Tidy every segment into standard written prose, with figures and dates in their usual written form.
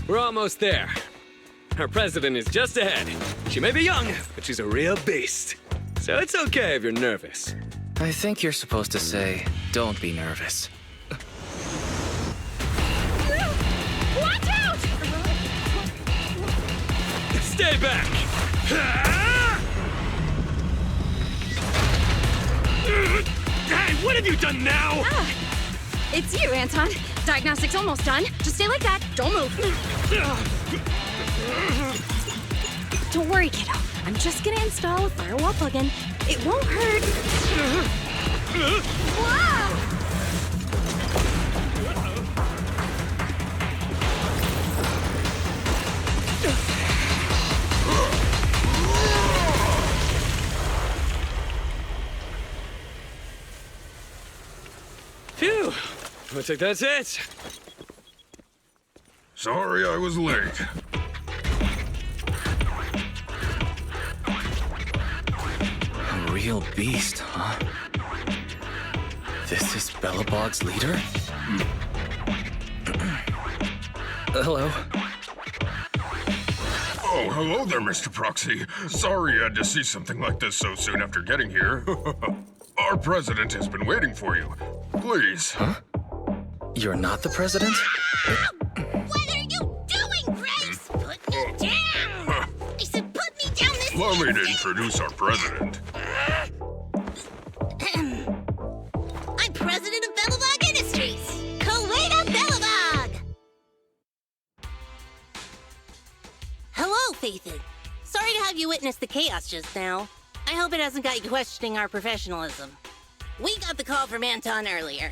We're almost there. Our president is just ahead. She may be young, but she's a real beast. So it's okay if you're nervous. I think you're supposed to say, don't be nervous. Watch out! Stay back! Hey, what have you done now? It's you, Anton. Diagnostics almost done. Just stay like that. Don't move. Don't worry, kiddo. I'm just gonna install a firewall plugin. It won't hurt. Whoa! Phew. Looks like that's it. Sorry I was late. A real beast, huh? This is Belobog's leader? Hello. Oh, hello there, Mr. Proxy. Sorry you had to see something like this so soon after getting here. Our president has been waiting for you. Please. Huh? You're not the president? What are you doing, Grace? Put me down! I said put me down this Allow me to instant! introduce our president. I'm president of Belobog Industries, Kuwaita Belobog! Hello, Faithin. Sorry to have you witness the chaos just now. I hope it hasn't got you questioning our professionalism. We got the call from Anton earlier.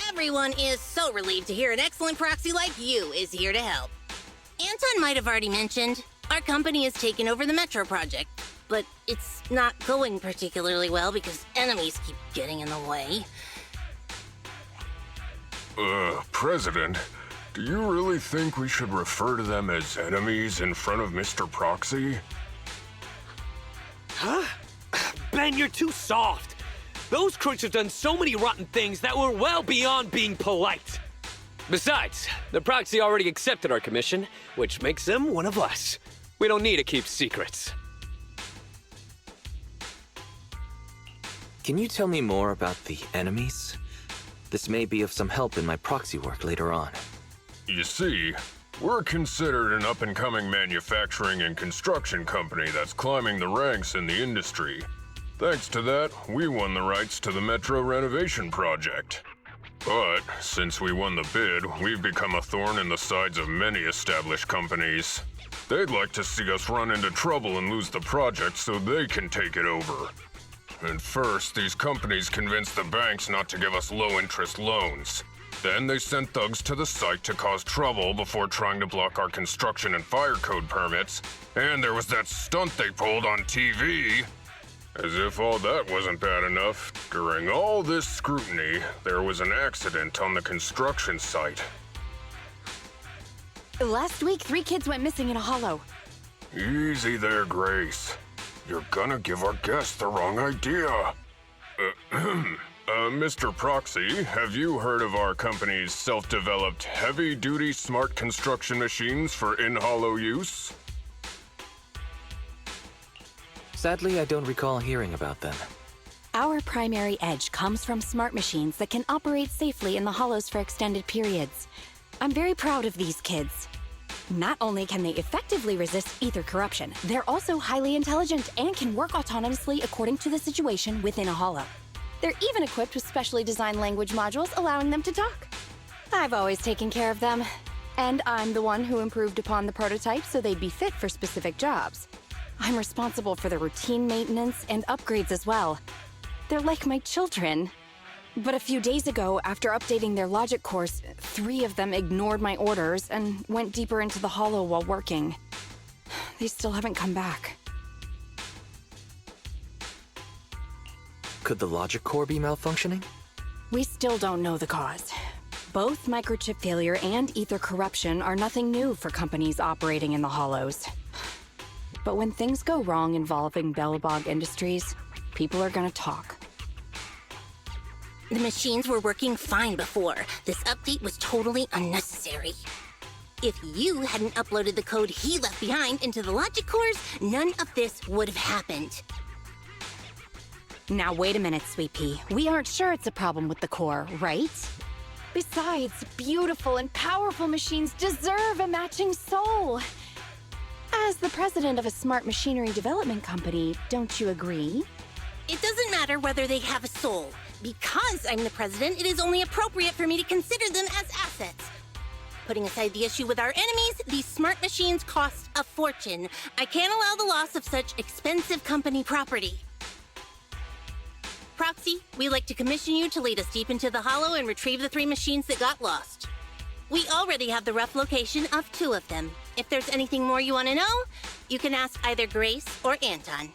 Everyone is so relieved to hear an excellent proxy like you is here to help. Anton might have already mentioned, our company has taken over the Metro project, but it's not going particularly well because enemies keep getting in the way. President, do you really think we should refer to them as enemies in front of Mr. Proxy? Huh? Ben, you're too soft. Those crooks have done so many rotten things that were well beyond being polite. Besides, the proxy already accepted our commission, which makes them one of us. We don't need to keep secrets. Can you tell me more about the enemies? This may be of some help in my proxy work later on. You see, we're considered an up-and-coming manufacturing and construction company that's climbing the ranks in the industry. Thanks to that, we won the rights to the Metro renovation project. But since we won the bid, we've become a thorn in the sides of many established companies. They'd like to see us run into trouble and lose the project so they can take it over. And first, these companies convinced the banks not to give us low-interest loans. Then they sent thugs to the site to cause trouble before trying to block our construction and fire code permits. And there was that stunt they pulled on TV. As if all that wasn't bad enough, during all this scrutiny, there was an accident on the construction site. Last week, 3 kids went missing in a hollow. Easy there, Grace. You're gonna give our guests the wrong idea. Mr. Proxy, have you heard of our company's self-developed heavy-duty smart construction machines for in-hollow use? Sadly, I don't recall hearing about them. Our primary edge comes from smart machines that can operate safely in the hollows for extended periods. I'm very proud of these kids. Not only can they effectively resist ether corruption, they're also highly intelligent and can work autonomously according to the situation within a hollow. They're even equipped with specially designed language modules allowing them to talk. I've always taken care of them, and I'm the one who improved upon the prototype so they'd be fit for specific jobs. I'm responsible for the routine maintenance and upgrades as well. They're like my children. But a few days ago, after updating their logic course, 3 of them ignored my orders and went deeper into the hollow while working. They still haven't come back. Could the logic core be malfunctioning? We still don't know the cause. Both microchip failure and ether corruption are nothing new for companies operating in the hollows. But when things go wrong involving Belobog Industries, people are gonna talk. The machines were working fine before. This update was totally unnecessary. If you hadn't uploaded the code he left behind into the logic cores, none of this would have happened. Now wait a minute, Sweet Pea. We aren't sure it's a problem with the core, right? Besides, beautiful and powerful machines deserve a matching soul. As the president of a smart machinery development company, don't you agree? It doesn't matter whether they have a soul. Because I'm the president, it is only appropriate for me to consider them as assets. Putting aside the issue with our enemies, these smart machines cost a fortune. I can't allow the loss of such expensive company property. Proxy, we'd like to commission you to lead us deep into the hollow and retrieve the 3 machines that got lost. We already have the rough location of 2 of them. If there's anything more you want to know, you can ask either Grace or Anton.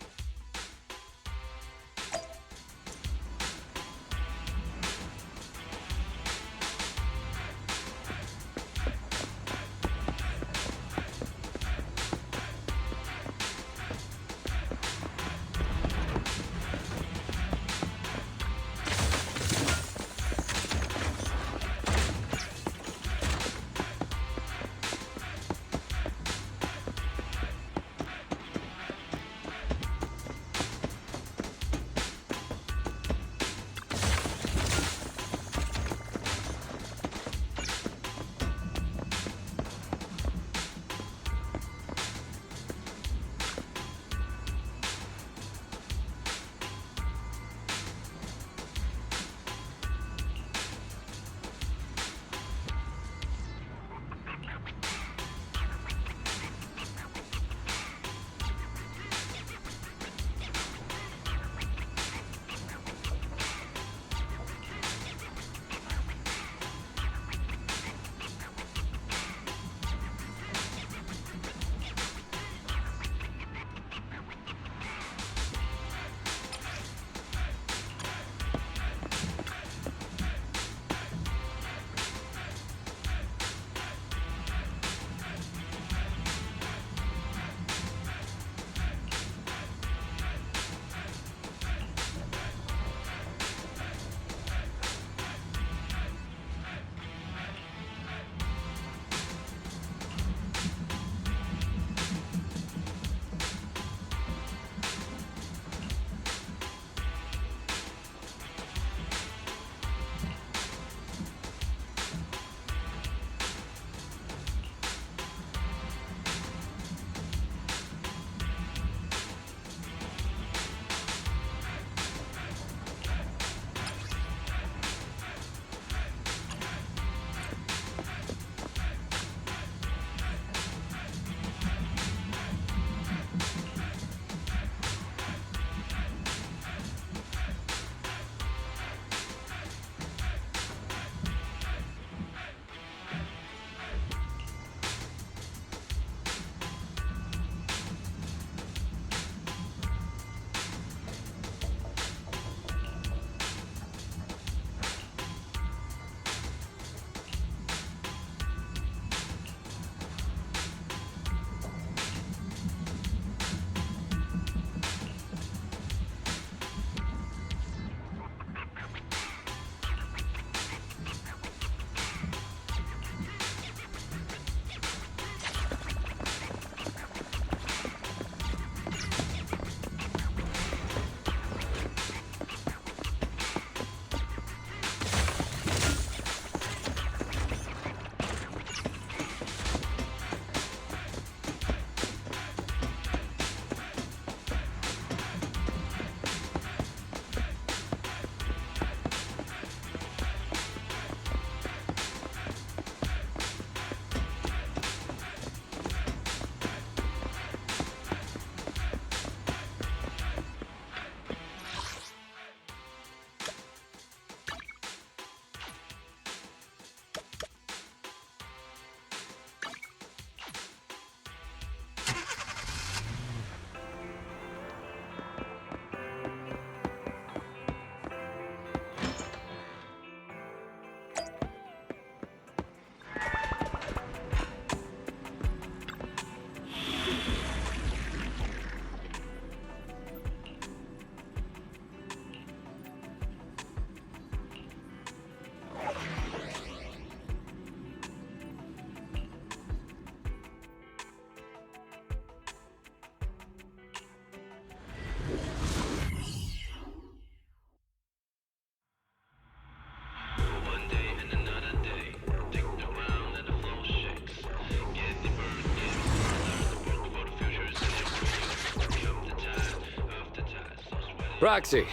Proxy,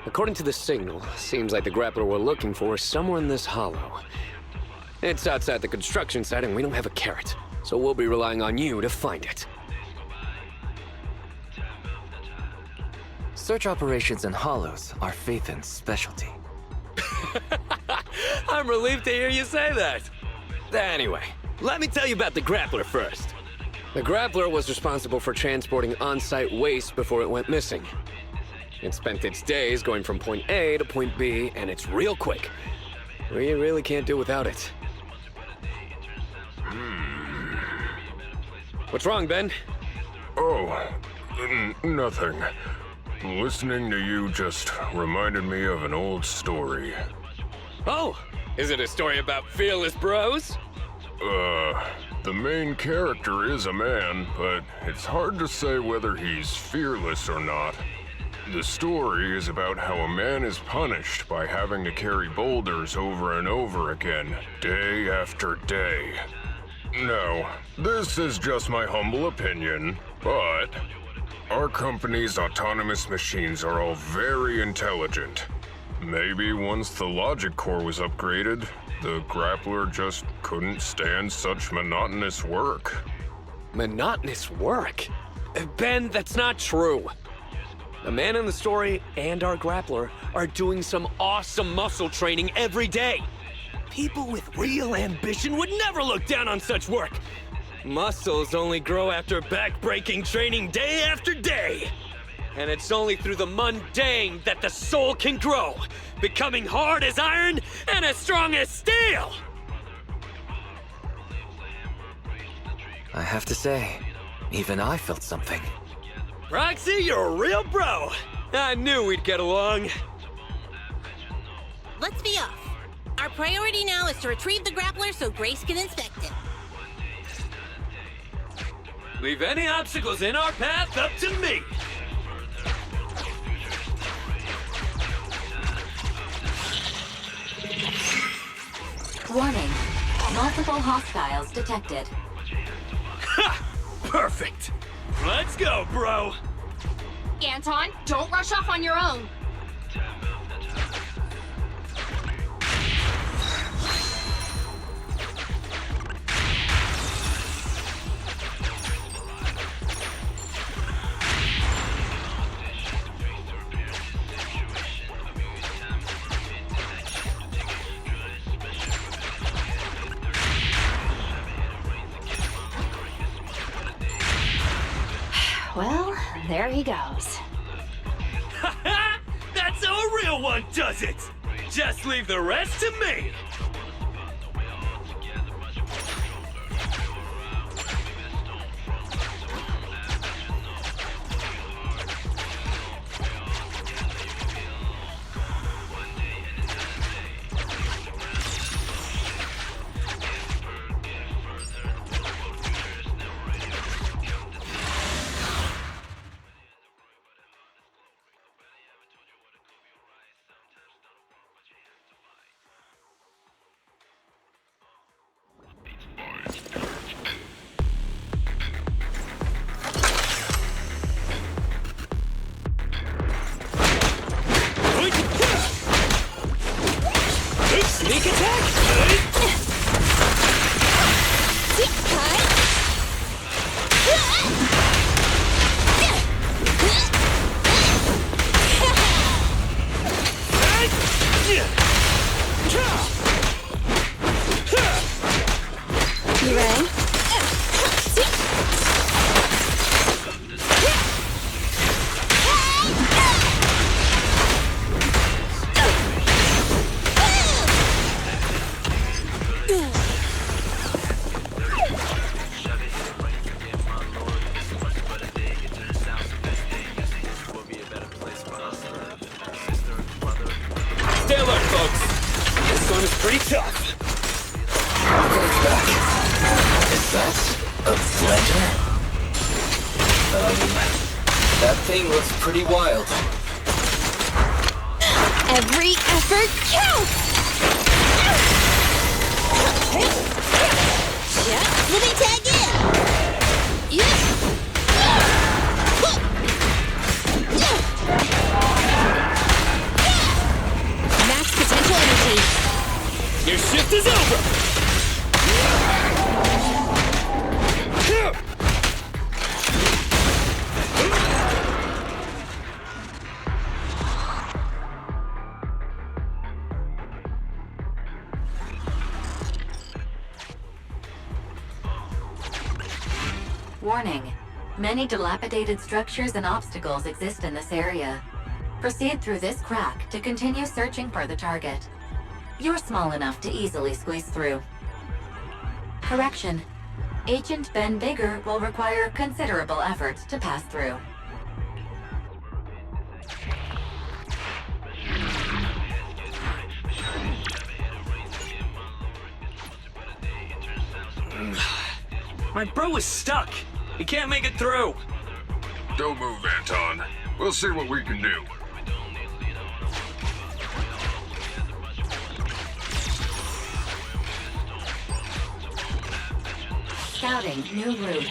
according to the signal, seems like the grappler we're looking for is somewhere in this hollow. It's outside the construction site and we don't have a carrot, so we'll be relying on you to find it. Search operations in hollows are Phaethon's specialty. I'm relieved to hear you say that. Anyway, let me tell you about the grappler first. The grappler was responsible for transporting on-site waste before it went missing. It spent its days going from point A to point B, and it's real quick. We really can't do without it. What's wrong, Ben? Oh, nothing. Listening to you just reminded me of an old story. Oh, is it a story about fearless bros? The main character is a man, but it's hard to say whether he's fearless or not. The story is about how a man is punished by having to carry boulders over and over again, day after day. No, this is just my humble opinion, but our company's autonomous machines are all very intelligent. Maybe once the logic core was upgraded, the grappler just couldn't stand such monotonous work. Monotonous work? Ben, that's not true. The man in the story and our grappler are doing some awesome muscle training every day. People with real ambition would never look down on such work. Muscles only grow after back-breaking training day after day. And it's only through the mundane that the soul can grow, becoming hard as iron and as strong as steel! I have to say, even I felt something. Proxy, you're a real bro! I knew we'd get along. Let's be off. Our priority now is to retrieve the grappler so Grace can inspect it. Leave any obstacles in our path up to me! Warning. Multiple hostiles detected. Ha! Perfect! Let's go, bro! Anton, don't rush off on your own. Well, there he goes. That's how a real one does it! Just leave the rest to me! Sneak attack! You ready? Stay alert, folks! This one is pretty tough. Goes back. Is that a blender? That thing looks pretty wild. Every effort counts! Let me tag in! Warning. Many dilapidated structures and obstacles exist in this area. Proceed through this crack to continue searching for the target. You're small enough to easily squeeze through. Correction. Agent Ben Bigger will require considerable effort to pass through. My bro is stuck. He can't make it through. Don't move, Anton. We'll see what we can do. Scouting new route.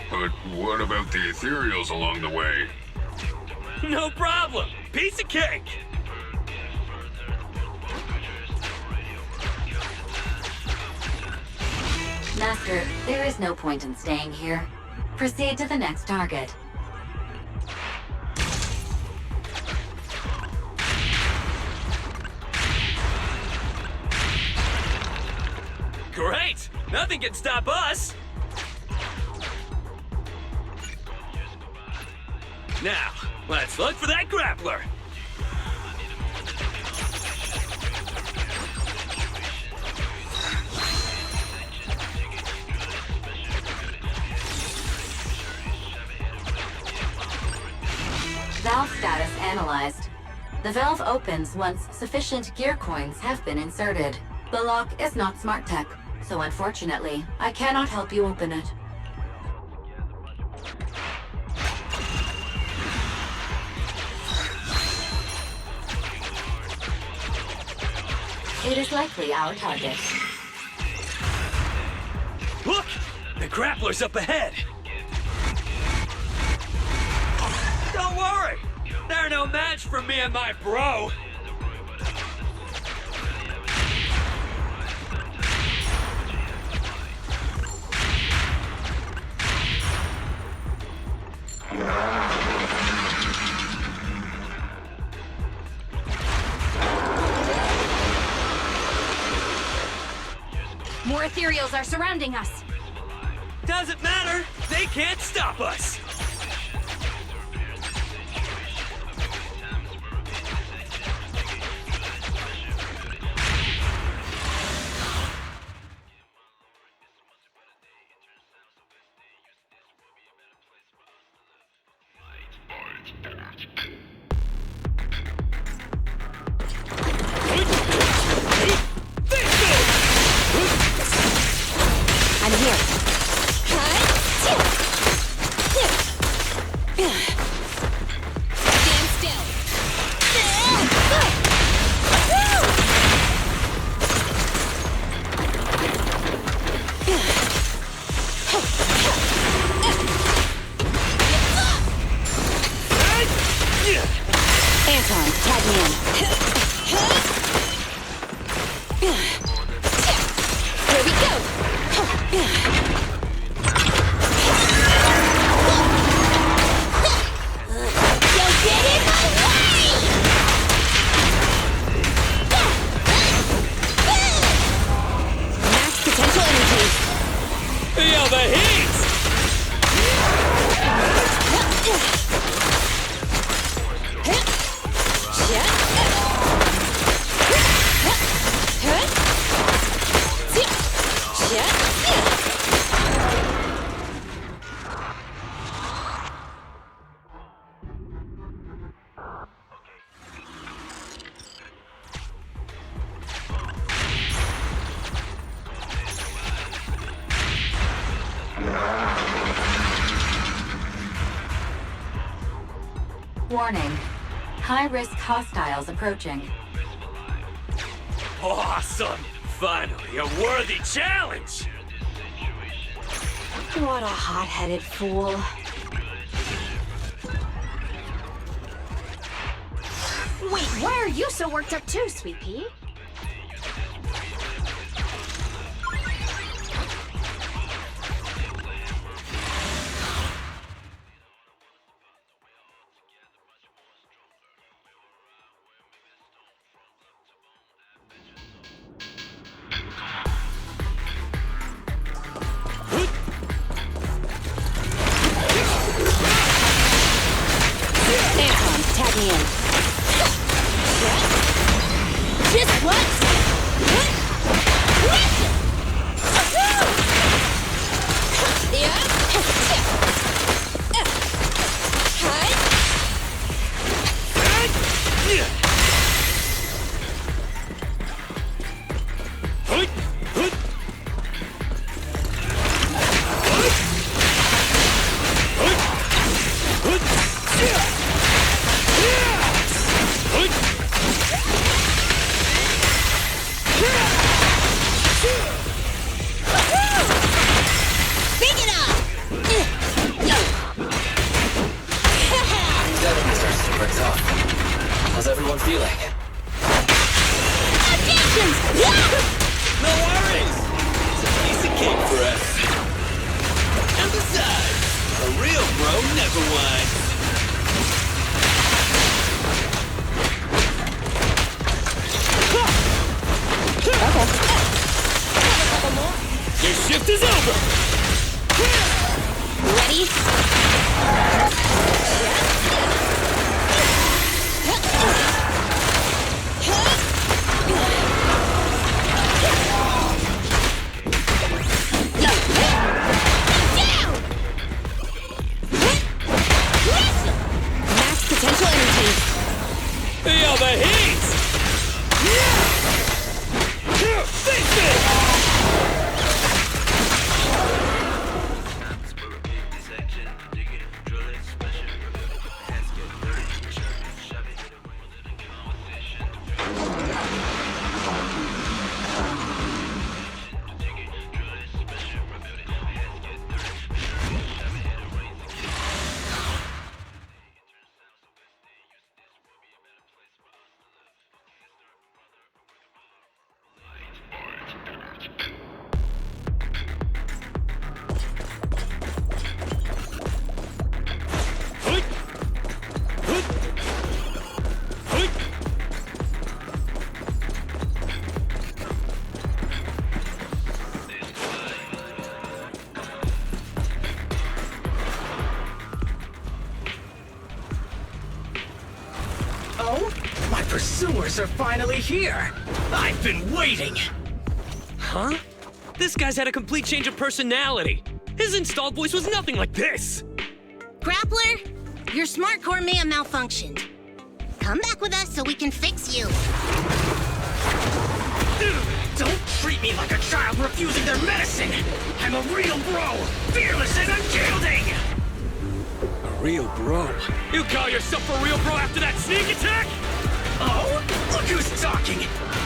But what about the ethereals along the way? No problem. Piece of cake. Master, there is no point in staying here. Proceed to the next target. Great! Nothing can stop us! Now, let's look for that grappler! Valve status analyzed. The valve opens once sufficient gear coins have been inserted. The lock is not smart tech, so unfortunately, I cannot help you open it. It is likely our target. Look! The grappler's up ahead! Don't worry! They're no match for me and my bro! More ethereals are surrounding us. Doesn't matter! They can't stop us! I'm here. Stand still. Anton, tag me in. Here we go. Don't get in my way! Max potential energy. Feel the heat! Warning. High-risk hostiles approaching. Awesome! Finally, a worthy challenge! What a hot-headed fool. Wait, why are you so worked up too, Sweet Pea? me in. Just what? How's everyone feeling? Objections! No worries! It's a piece of cake for us. And besides, a real bro never whines. Your shift is over! Ready? Max potential energy. Feel the heat! Face it! Oh? My pursuers are finally here! I've been waiting! Huh? This guy's had a complete change of personality. His installed voice was nothing like this. Grappler, your smart core may have malfunctioned. Come back with us so we can fix you. Don't treat me like a child refusing their medicine! I'm a real bro! Fearless and unyielding! A real bro? You call yourself a real bro after that sneak attack? Oh? Look who's talking!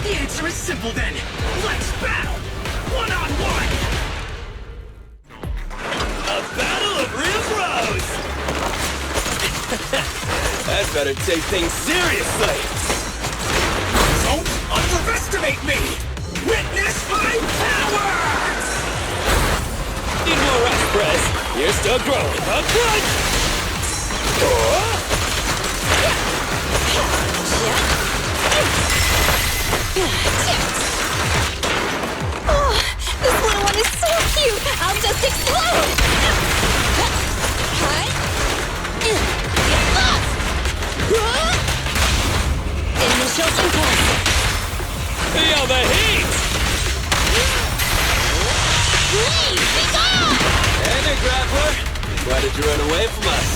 The answer is simple then! Let's battle! One-on-one! A battle of real bros! I'd better take things seriously! Don't underestimate me! Witness my power! Need more rest, Press. You're still growing. Up front! Oh, this little one is so cute! I'll just explode! Initial impulse. Feel the heat! Please, be gone! Hey there, Grappler. Why did you run away from us?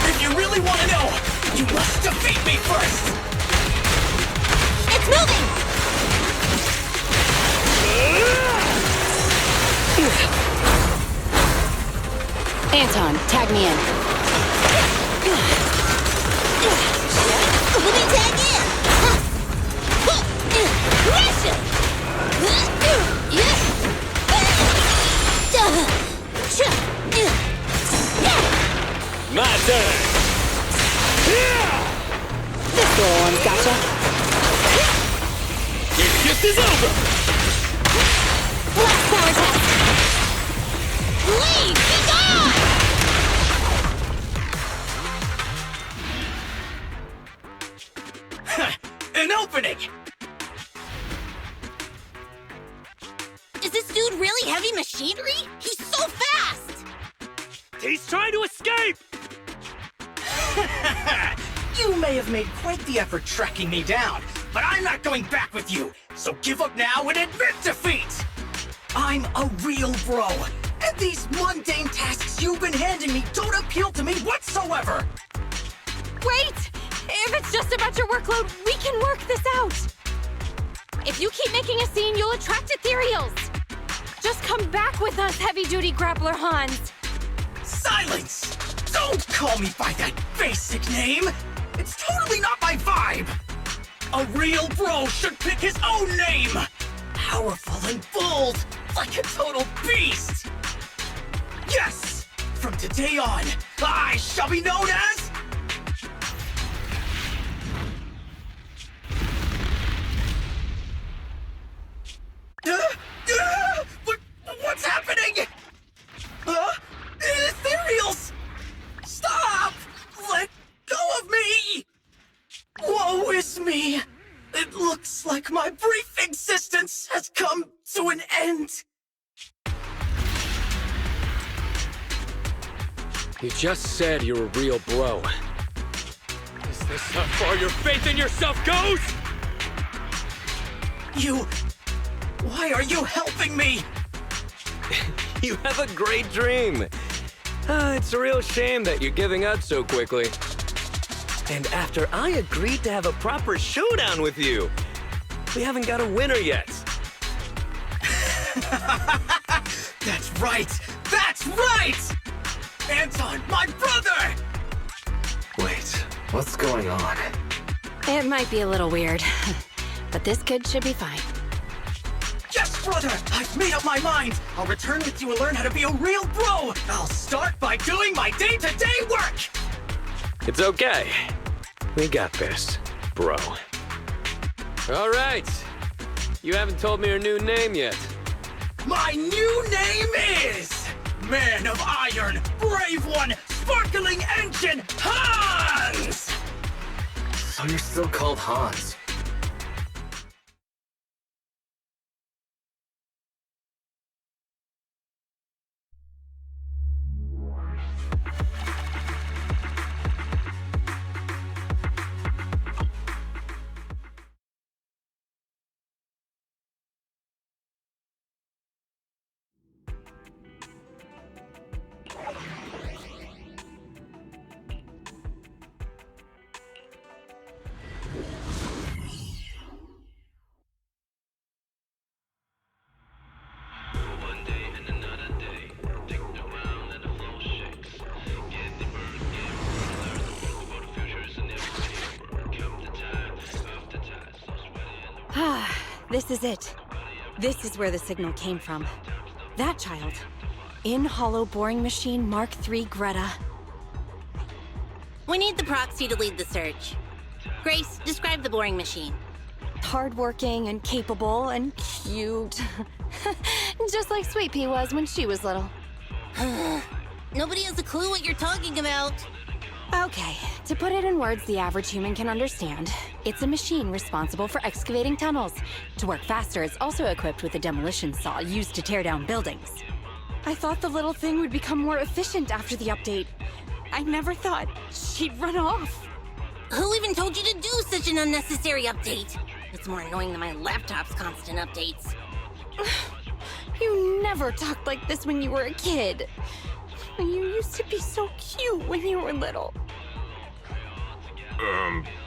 If you really want to know, you must defeat me first! It's moving! Anton, tag me in. Let me tag in! Russia! My turn! This little one's gotcha. Your shift is over! Last power test. Please, be gone! An opening! Is this dude really heavy machinery? He's so fast! He's trying to escape! You may have made quite the effort tracking me down, but I'm not going back with you, so give up now and admit defeat! I'm a real bro, and these mundane tasks you've been handing me don't appeal to me whatsoever! Wait! If it's just about your workload, we can work this out! If you keep making a scene, you'll attract ethereals! Just come back with us, heavy-duty grappler Hans! Silence! Don't call me by that basic name! It's totally not my vibe! A real bro should pick his own name! Powerful and bold, like a total beast! Yes! From today on, I shall be known as... What's happening? Ethereals! Stop! Let go of me! Woe is me! It looks like my brief existence has come to an end. You just said you're a real bro. Is this how far your faith in yourself goes? Why are you helping me? You have a great dream. It's a real shame that you're giving up so quickly. And after I agreed to have a proper showdown with you, we haven't got a winner yet. That's right! That's right! Anton, my brother! Wait, what's going on? It might be a little weird, but this kid should be fine. Yes, brother! I've made up my mind! I'll return with you and learn how to be a real bro! I'll start by doing my day-to-day work! It's okay. We got this, bro. All right. You haven't told me your new name yet. My new name is... Man of Iron, Brave One, Sparkling Engine, Hans! So you're still called Hans. This is it. This is where the signal came from. That child. In hollow boring machine Mark III Greta. We need the proxy to lead the search. Grace, describe the boring machine. Hardworking and capable and cute. Just like Sweet Pea was when she was little. Nobody has a clue what you're talking about. Okay, to put it in words the average human can understand, it's a machine responsible for excavating tunnels. To work faster, it's also equipped with a demolition saw used to tear down buildings. I thought the little thing would become more efficient after the update. I never thought she'd run off. Who even told you to do such an unnecessary update? It's more annoying than my laptop's constant updates. You never talked like this when you were a kid. You used to be so cute when you were little.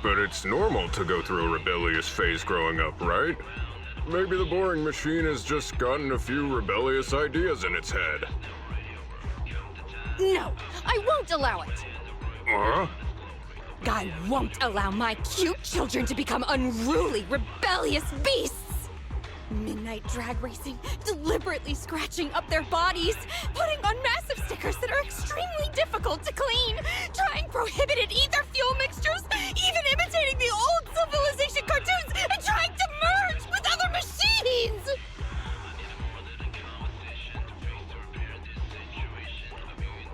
But it's normal to go through a rebellious phase growing up, right? Maybe the boring machine has just gotten a few rebellious ideas in its head. No, I won't allow it. Huh? I won't allow my cute children to become unruly, rebellious beasts! Midnight drag racing, deliberately scratching up their bodies, putting on massive stickers that are extremely difficult to clean, trying prohibited ether fuel mixtures, even imitating the old civilization cartoons, and trying to merge with other machines!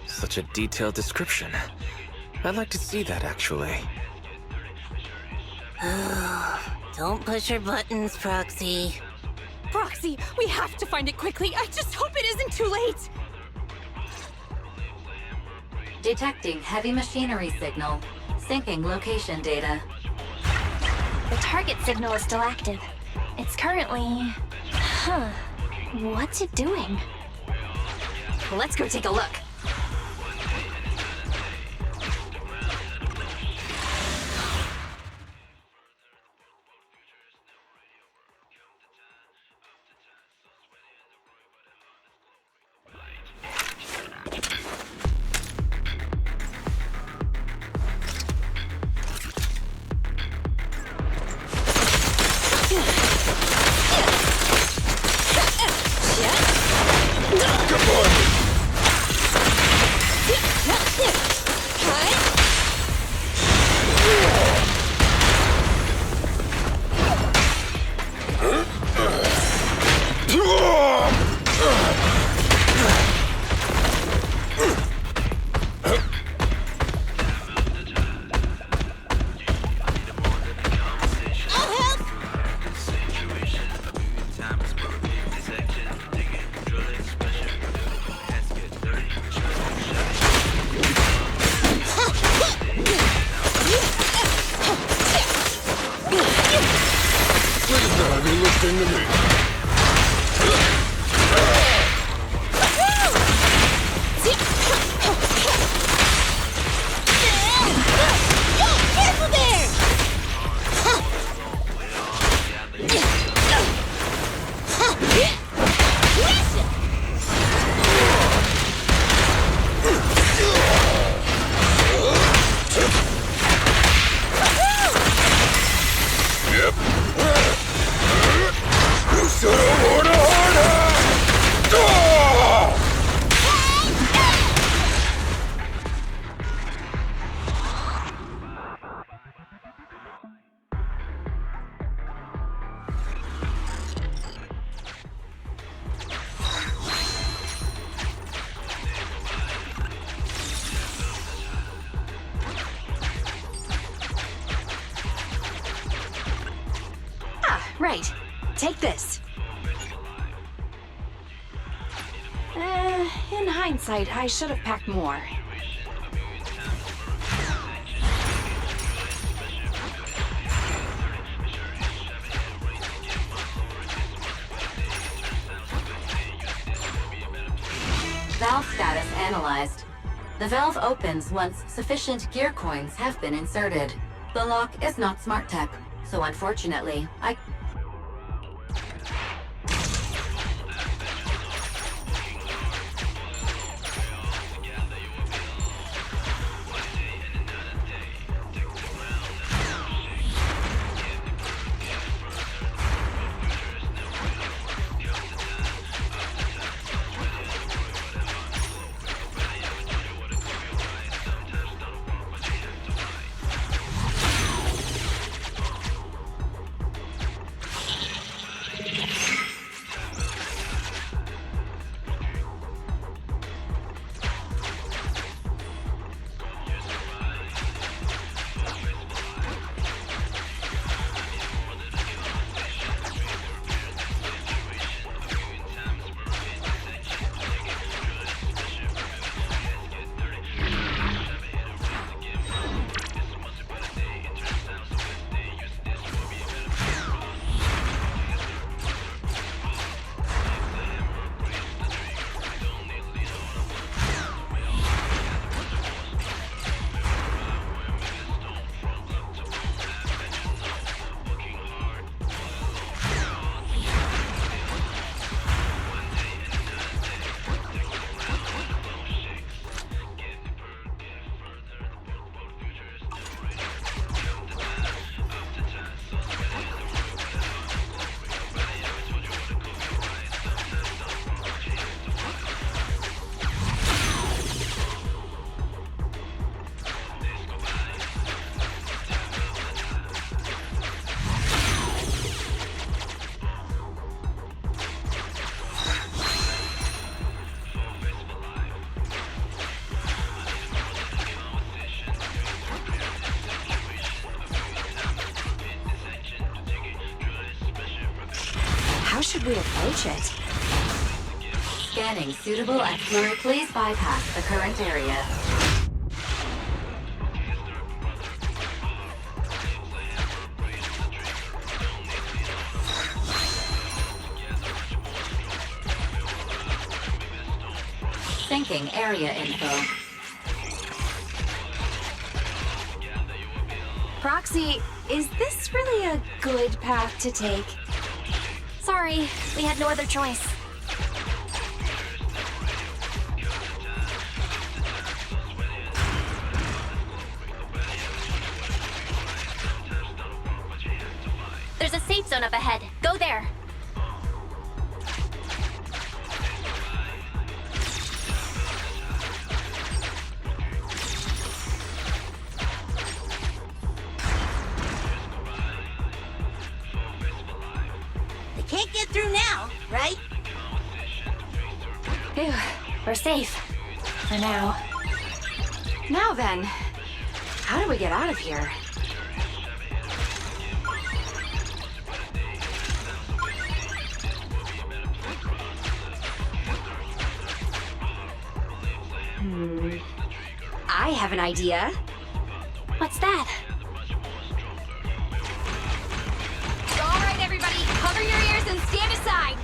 Such a detailed description. I'd like to see that, actually. Don't push your buttons, Proxy. Proxy, we have to find it quickly. I just hope it isn't too late. Detecting heavy machinery signal. Syncing location data. The target signal is still active. It's currently... Huh. What's it doing? Let's go take a look. Right. Take this. In hindsight, I should have packed more. Valve status analyzed. The valve opens once sufficient gear coins have been inserted. The lock is not smart tech, so unfortunately, How should we approach it? Scanning suitable explorer. Please bypass the current area. Syncing area info. Proxy, is this really a good path to take? Sorry, we had no other choice. There's a safe zone up ahead. Go there. They can't get through now, right? Phew, we're safe. For now. Now then, how do we get out of here? I have an idea. What's that? All right, everybody, cover your ears and stand aside.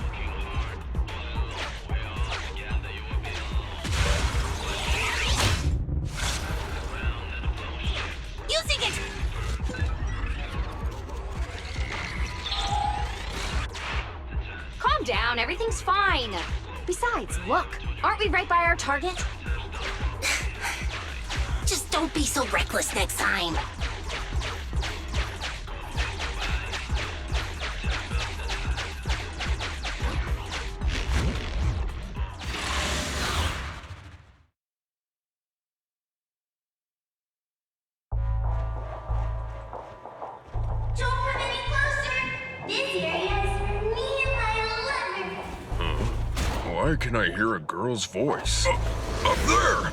Using it! Calm down, everything's fine. Besides, look, aren't we right by our target? Just don't be so reckless next time. Don't come any closer. This area is for me and my lover. Why can I hear a girl's voice? Up there!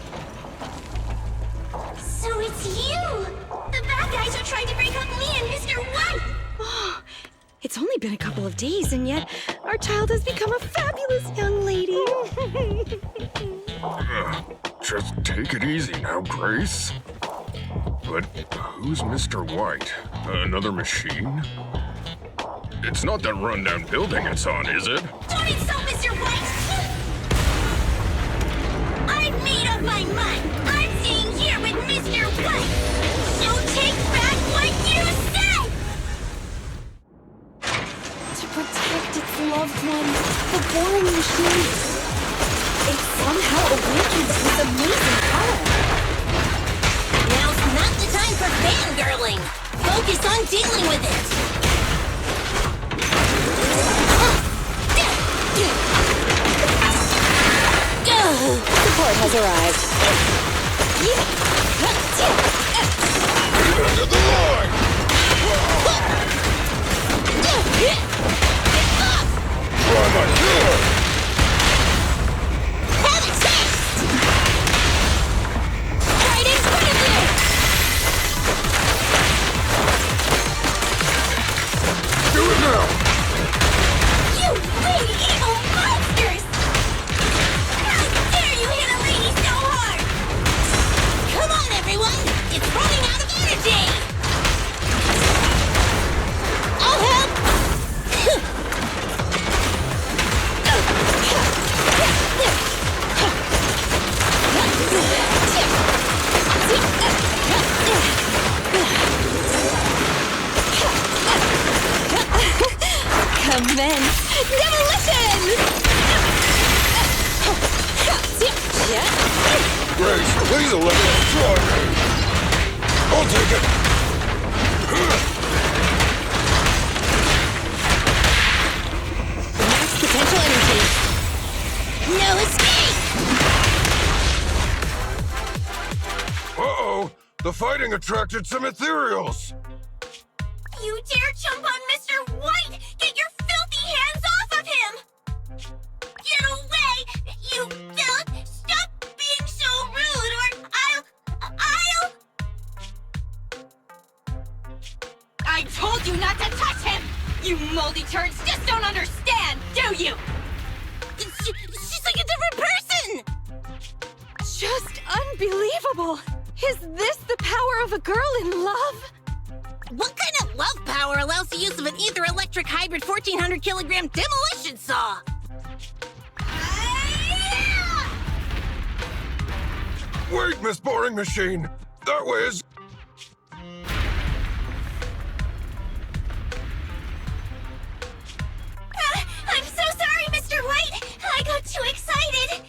So it's you! The bad guys are trying to break up me and Mr. White! Oh, it's only been a couple of days, and yet our child has become a fabulous young lady. Just take it easy now, Grace. But who's Mr. White? Another machine? It's not that rundown building it's on, is it? Don't insult Mr. White! I've made up my mind! I'm staying here with Mr. White! So take back what you said! To protect its loved ones, the boring machine, it somehow awakens with amazing power. Now's not the time for fangirling. Focus on dealing with it. Support has arrived. End of the line! Try my killer! Have a taste! Right in front of you! Do it now! You lady evil monsters! How dare you hit a lady so hard! Come on, everyone! It's running out of energy! I'll help! Commence demolition! Grace, please let us try me! I'll take it! Max potential energy. No escape! Uh-oh! The fighting attracted some ethereals! You dare jump on Mr. White! Get your filthy hands off of him! Get away! You filth! Stop being so rude or I'll... I told you not to touch him! You moldy turds just don't understand, do you? She's like a different person! Just unbelievable! Is this the power of a girl in love? What kind of love power allows the use of an ether-electric hybrid 1,400 kilogram demolition saw? Wait, Miss Boring Machine! That was... I'm so sorry, Mr. White! I got too excited!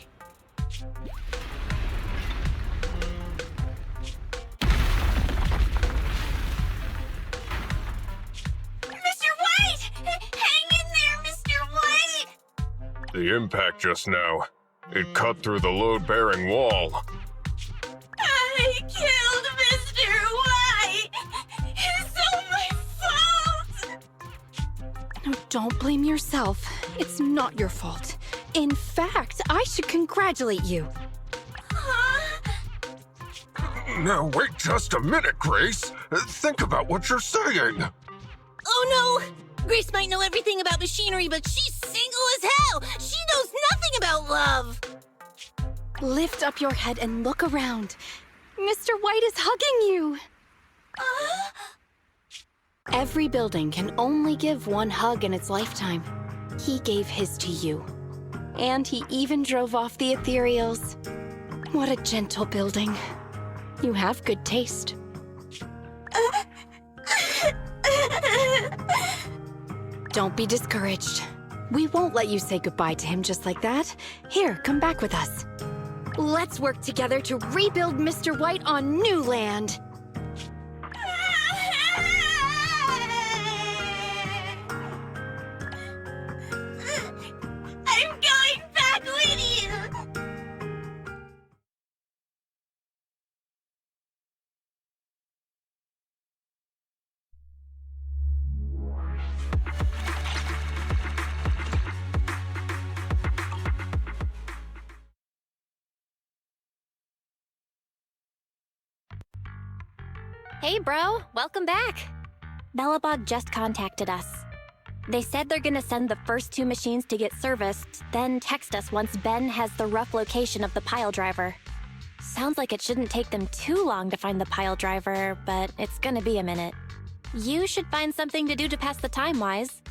Mr. White! Hang in there, Mr. White! The impact just now. It cut through the load-bearing wall. I killed Mr. White! It's all my fault! No, don't blame yourself. It's not your fault. In fact, I should congratulate you. Huh? Now wait just a minute, Grace. Think about what you're saying. Oh no! Grace might know everything about machinery, but she's single as hell! She knows nothing about love! Lift up your head and look around. Mr. White is hugging you. Every building can only give one hug in its lifetime. He gave his to you. And he even drove off the ethereals. What a gentle building. You have good taste. Don't be discouraged. We won't let you say goodbye to him just like that. Here, come back with us. Let's work together to rebuild Mr. White on new land. I'm going back with you! Hey bro, welcome back! Bellabog just contacted us. They said they're gonna send the first 2 machines to get serviced, then text us once Ben has the rough location of the pile driver. Sounds like it shouldn't take them too long to find the pile driver, but it's gonna be a minute. You should find something to do to pass the time, Wise.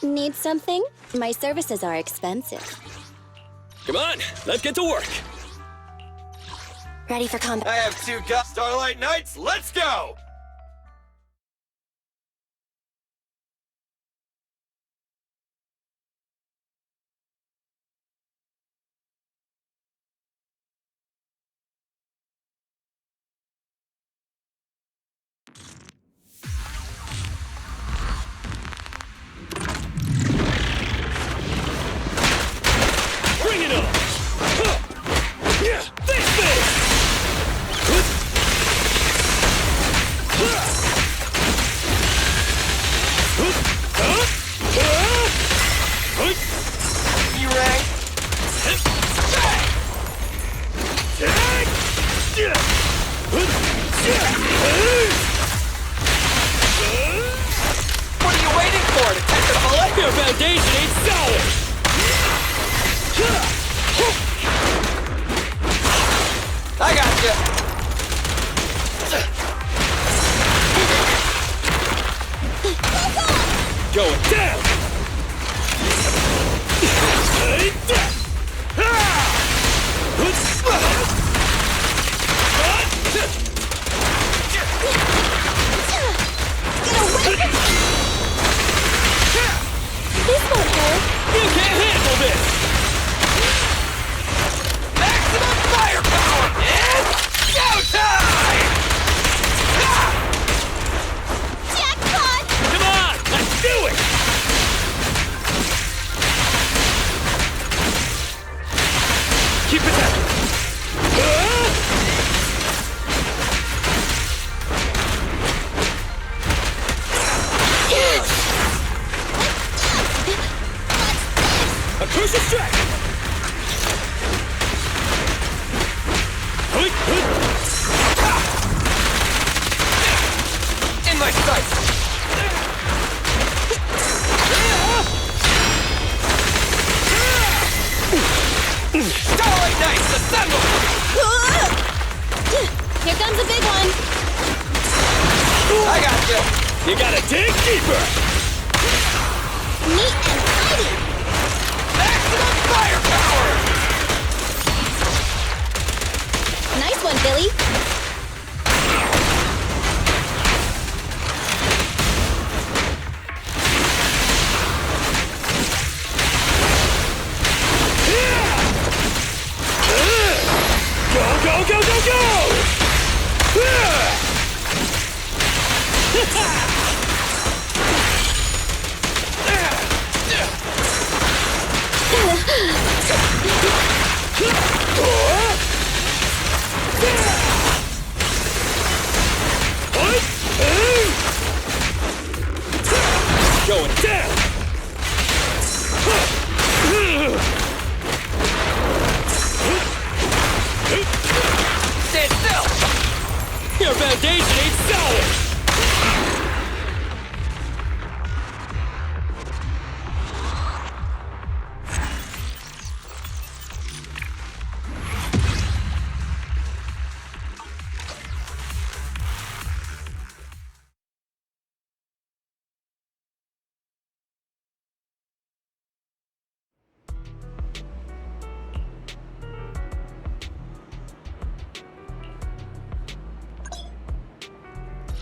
Need something? My services are expensive. Come on, let's get to work. Ready for combat. I have 2 Starlight Knights, let's go! Bring it on! Yeah, this thing! You ready? What are you waiting for, Detective Bullet? Your foundation ain't solid! I got you. Going down! This won't hurt. You can't handle this! Maximum firepower! And showtime! Jackpot! Come on, let's do it! Keep it up! A crucial strike! In my sights! Starlight Knights, assemble! Here comes a big one. I got you! You gotta dig deeper! Neat and tidy. Maximum firepower! Nice one, Billy. Go, go, go, go, go! Going down! Stand still! Your foundation ain't solid!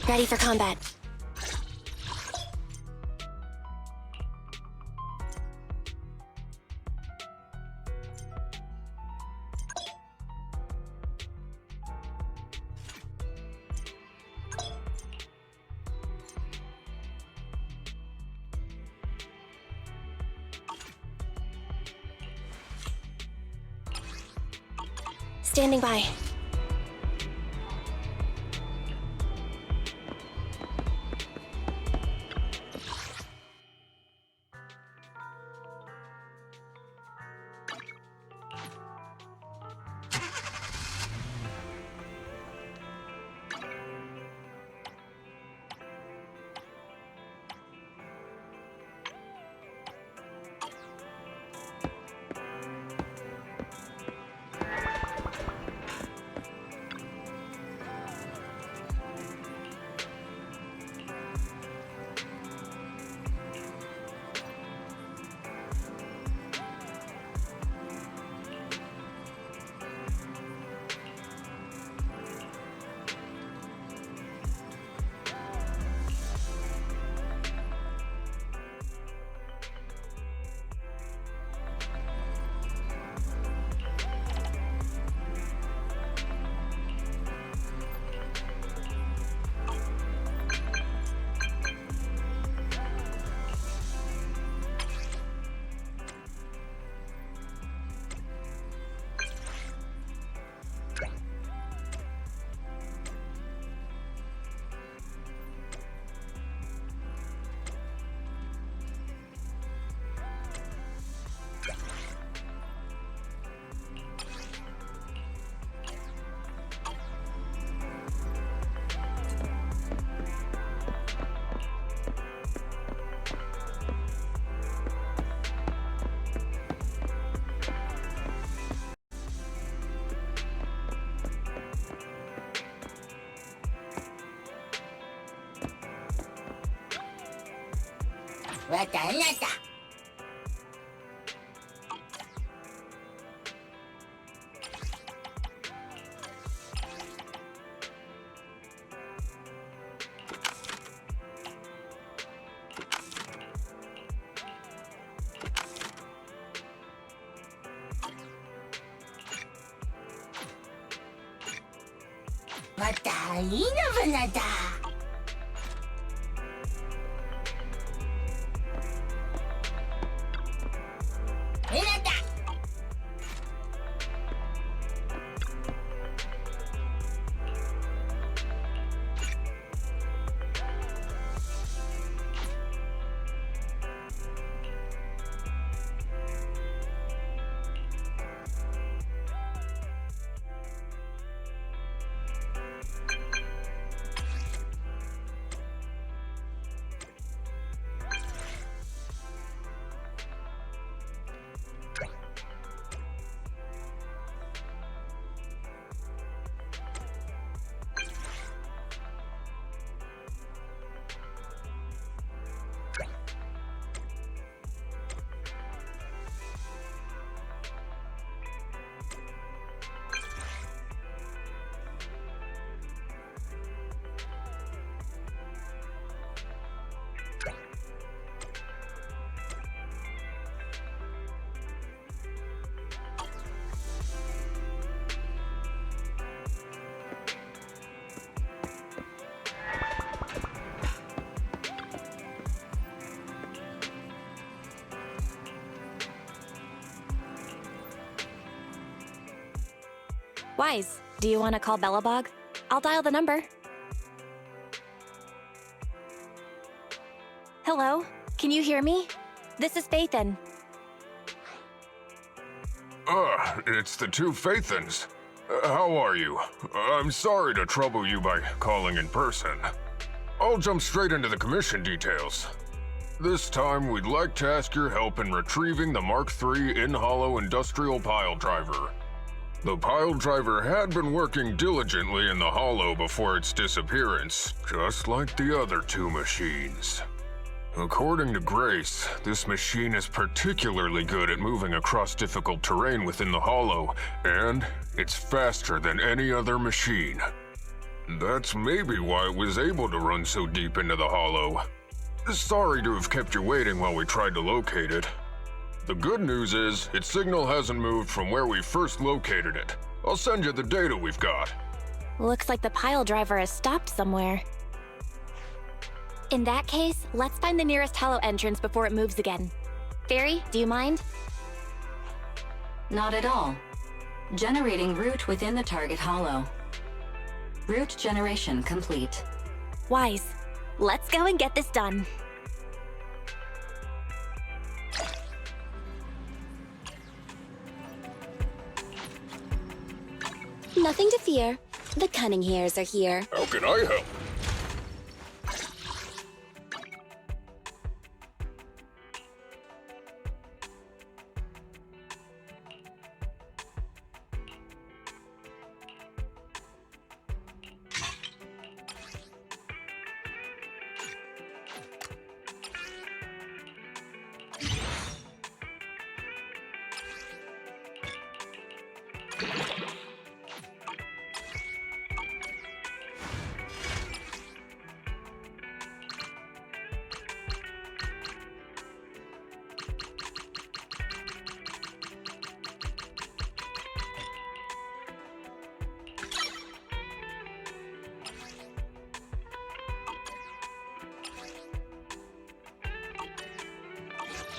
Ready for combat. Standing by. Wise, do you want to call Bellabog? I'll dial the number. Hello? Can you hear me? This is Faithin. It's the two Faithins. How are you? I'm sorry to trouble you by calling in person. I'll jump straight into the commission details. This time, we'd like to ask your help in retrieving the Mark III in-hollow industrial pile driver. The pile driver had been working diligently in the hollow before its disappearance, just like the other two machines. According to Grace, this machine is particularly good at moving across difficult terrain within the hollow, and it's faster than any other machine. That's maybe why it was able to run so deep into the hollow. Sorry to have kept you waiting while we tried to locate it. The good news is, its signal hasn't moved from where we first located it. I'll send you the data we've got. Looks like the pile driver has stopped somewhere. In that case, let's find the nearest hollow entrance before it moves again. Fairy, do you mind? Not at all. Generating route within the target hollow. Route generation complete. Wise, let's go and get this done. Nothing to fear. The cunning hairs are here. How can I help?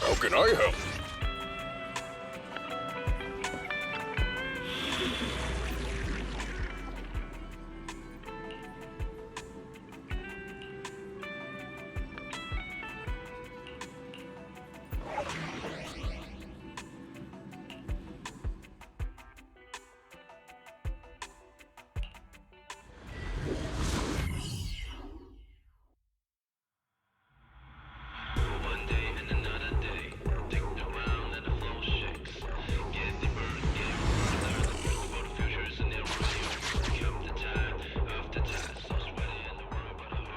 How can I help?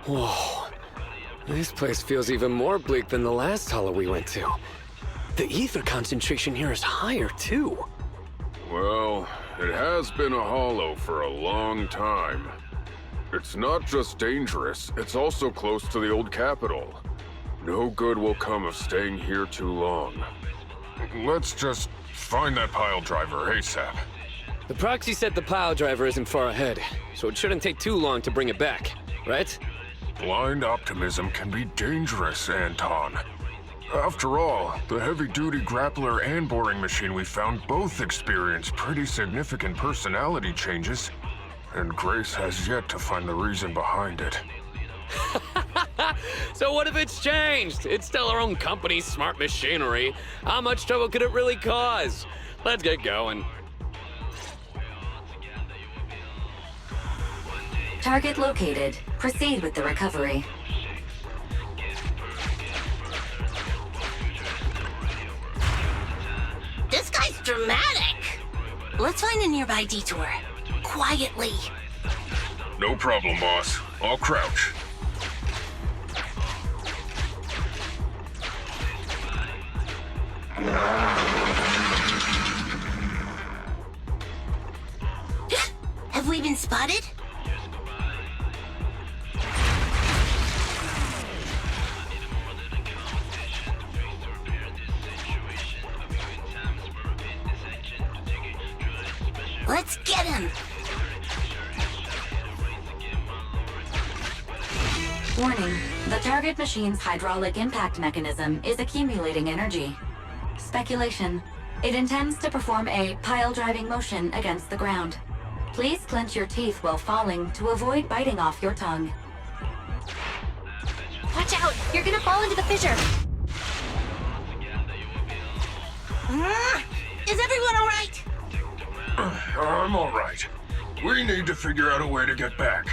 Whoa. This place feels even more bleak than the last hollow we went to. The ether concentration here is higher, too. Well, it has been a hollow for a long time. It's not just dangerous, it's also close to the old capital. No good will come of staying here too long. Let's just find that pile driver ASAP. The proxy said the pile driver isn't far ahead, so it shouldn't take too long to bring it back, right? Blind optimism can be dangerous, Anton. After all, the heavy-duty grappler and boring machine we found both experienced pretty significant personality changes, and Grace has yet to find the reason behind it. So what if it's changed? It's still our own company's smart machinery. How much trouble could it really cause? Let's get going. Target located. Proceed with the recovery. This guy's dramatic. Let's find a nearby detour. Quietly. No problem, boss. I'll crouch. Have we been spotted? Let's get him! Warning, the target machine's hydraulic impact mechanism is accumulating energy. Speculation. It intends to perform a pile-driving motion against the ground. Please clench your teeth while falling to avoid biting off your tongue. Watch out! You're gonna fall into the fissure! Is everyone alright? I'm alright. We need to figure out a way to get back.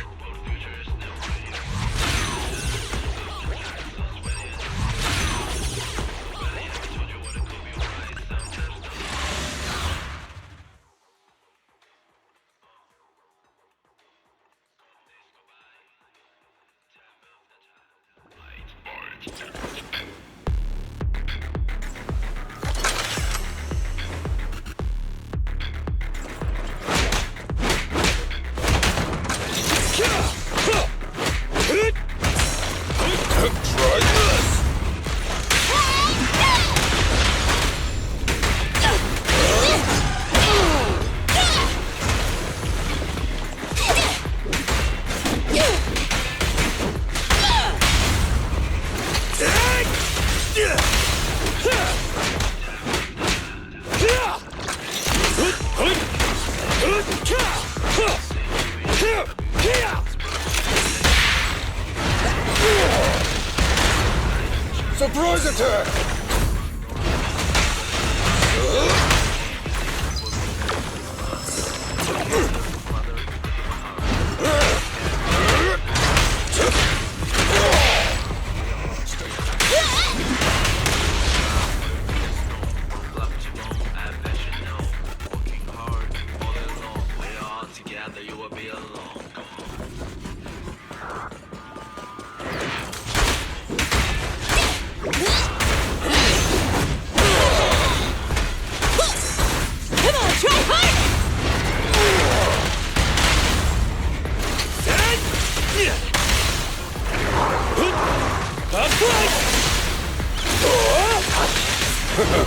Surprise attack!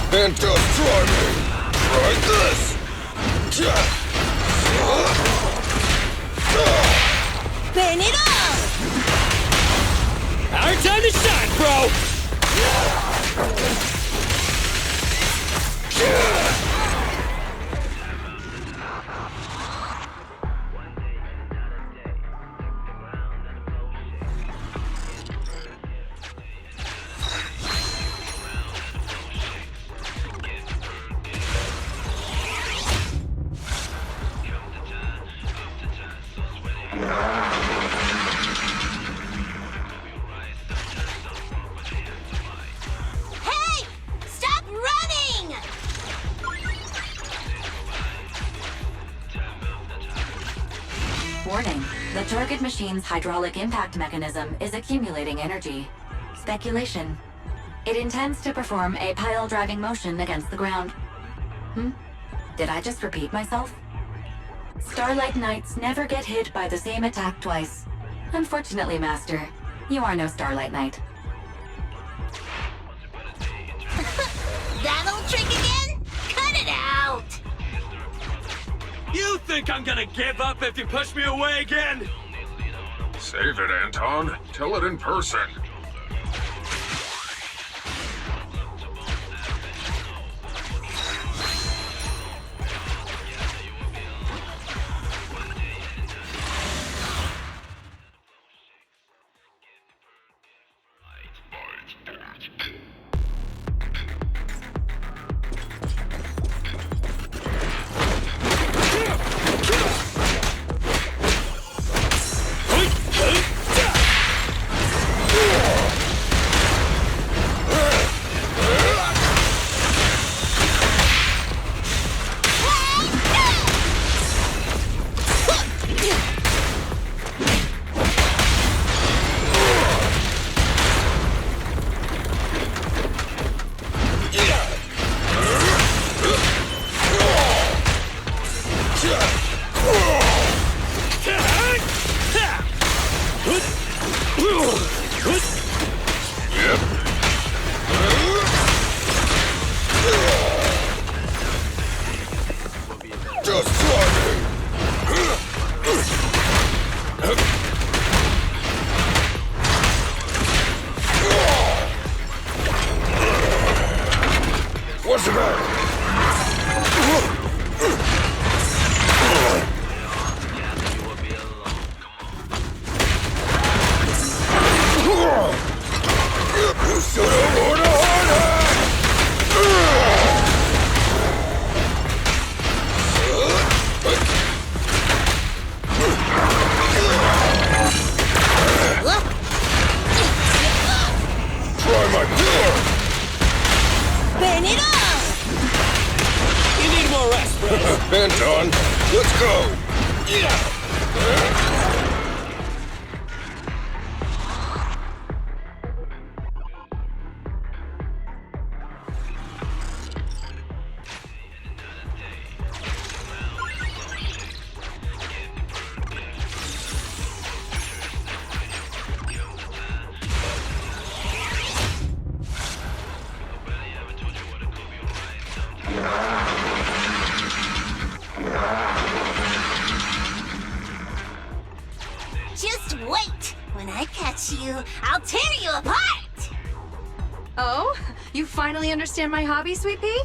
And just try me! Try this! Burn it all! Our time to shine, bro! target machine's hydraulic impact mechanism is accumulating energy. Speculation. It intends to perform a pile-driving motion against the ground. Did I just repeat myself? Starlight Knights never get hit by the same attack twice. Unfortunately, Master, you are no Starlight Knight. That old trick again? Cut it out! You think I'm gonna give up if you push me away again? Save it, Anton. Tell it in person. Anton, let's go! Just wait! When I catch you, I'll tear you apart! Oh? You finally understand my hobby, Sweet Pea?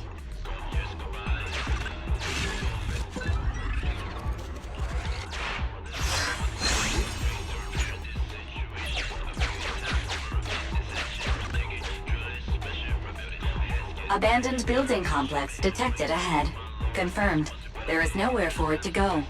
Abandoned building complex detected ahead. Confirmed. There is nowhere for it to go.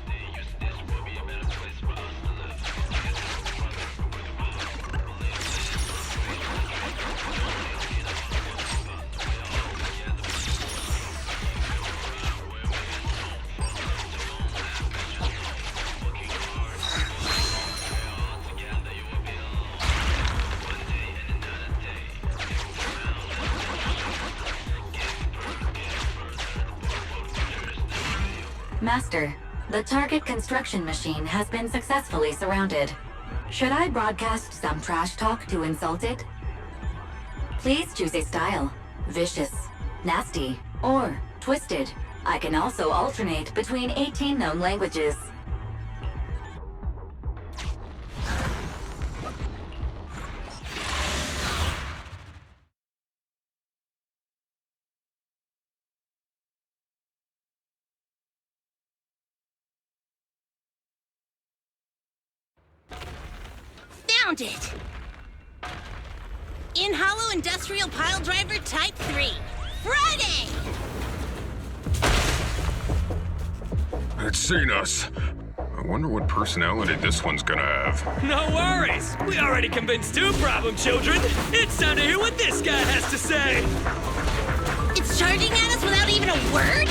Master, the target construction machine has been successfully surrounded. Should I broadcast some trash talk to insult it? Please choose a style. Vicious, nasty, or twisted. I can also alternate between 18 known languages. Found it! In Hollow Industrial Pile Driver Type 3. Friday! It's seen us. I wonder what personality this one's gonna have. No worries! We already convinced two problem children! It's time to hear what this guy has to say! It's charging at us without even a word?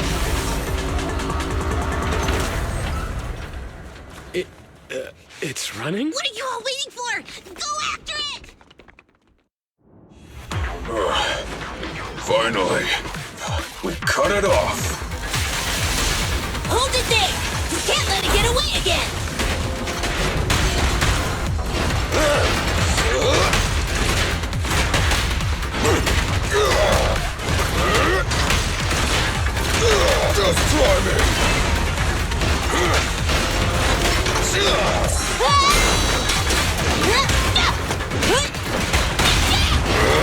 It's running? What are you all waiting for? Go after it! Finally, we cut it off. Hold it there! You can't let it get away again! Just try me!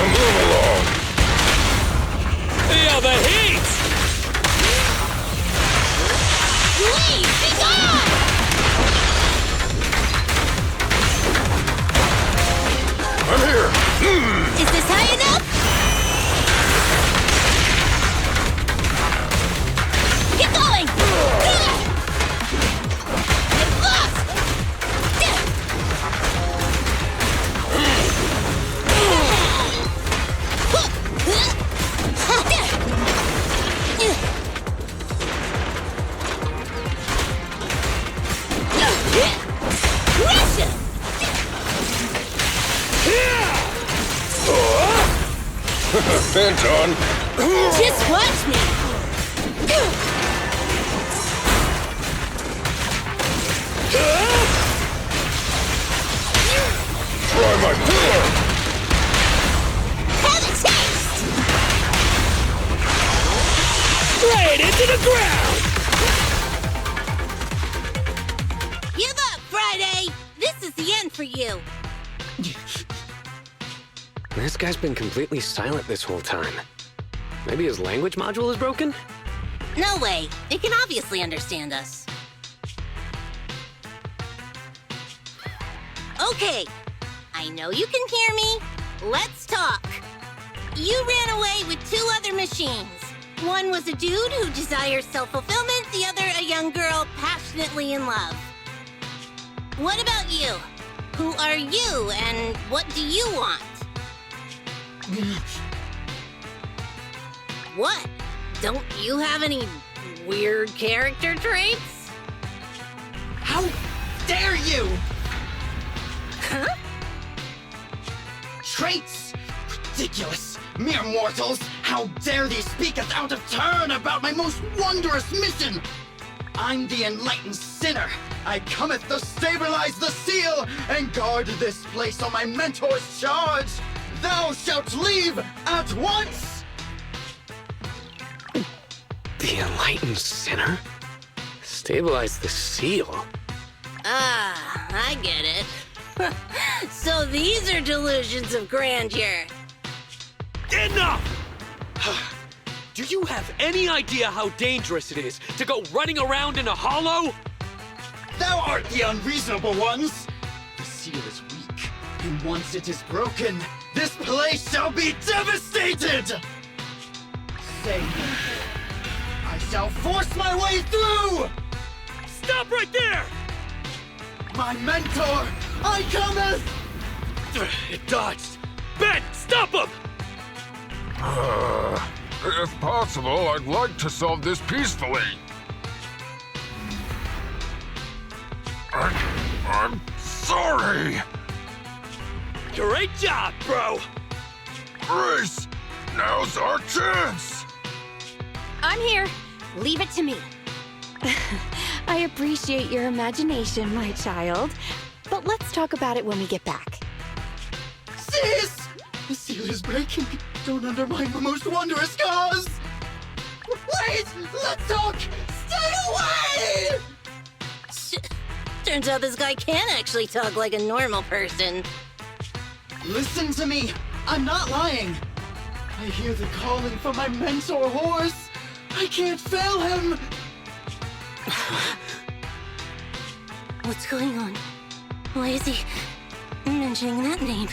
Move along! Feel the heat! Please, be gone! I'm here! Is this high enough? Keep going! Get lost! Anton! Just watch me! Try my pillar! Have a taste! Straight into the ground! Give up, Friday! This is the end for you! This guy's been completely silent this whole time. Maybe his language module is broken? No way. It can obviously understand us. Okay. I know you can hear me. Let's talk. You ran away with 2 other machines. One was a dude who desires self-fulfillment, the other a young girl passionately in love. What about you? Who are you, and what do you want? What? Don't you have any weird character traits? How dare you! Huh? Traits? Ridiculous! Mere mortals! How dare they speak us out of turn about my most wondrous mission! I'm the enlightened sinner. I cometh to stabilize the seal and guard this place on my mentor's charge. Thou shalt leave at once! The enlightened sinner? Stabilize the seal? Ah, I get it. So these are delusions of grandeur. Enough! Do you have any idea how dangerous it is to go running around in a hollow? Thou art the unreasonable ones! The seal is weak, and once it is broken, this place shall be devastated! Say no. I shall force my way through! Stop right there! My mentor, I cometh! It dodged. Ben, stop him! If possible, I'd like to solve this peacefully. I'm sorry. Great job, bro! Grace, now's our chance. I'm here. Leave it to me. I appreciate your imagination, my child. But let's talk about it when we get back. Sis! The seal is breaking. Don't undermine my most wondrous cause! Wait! Let's talk! Stay away! Turns out this guy can actually talk like a normal person. Listen to me! I'm not lying! I hear the calling from my mentor horse! I can't fail him! What's going on? Why is he mentioning that name?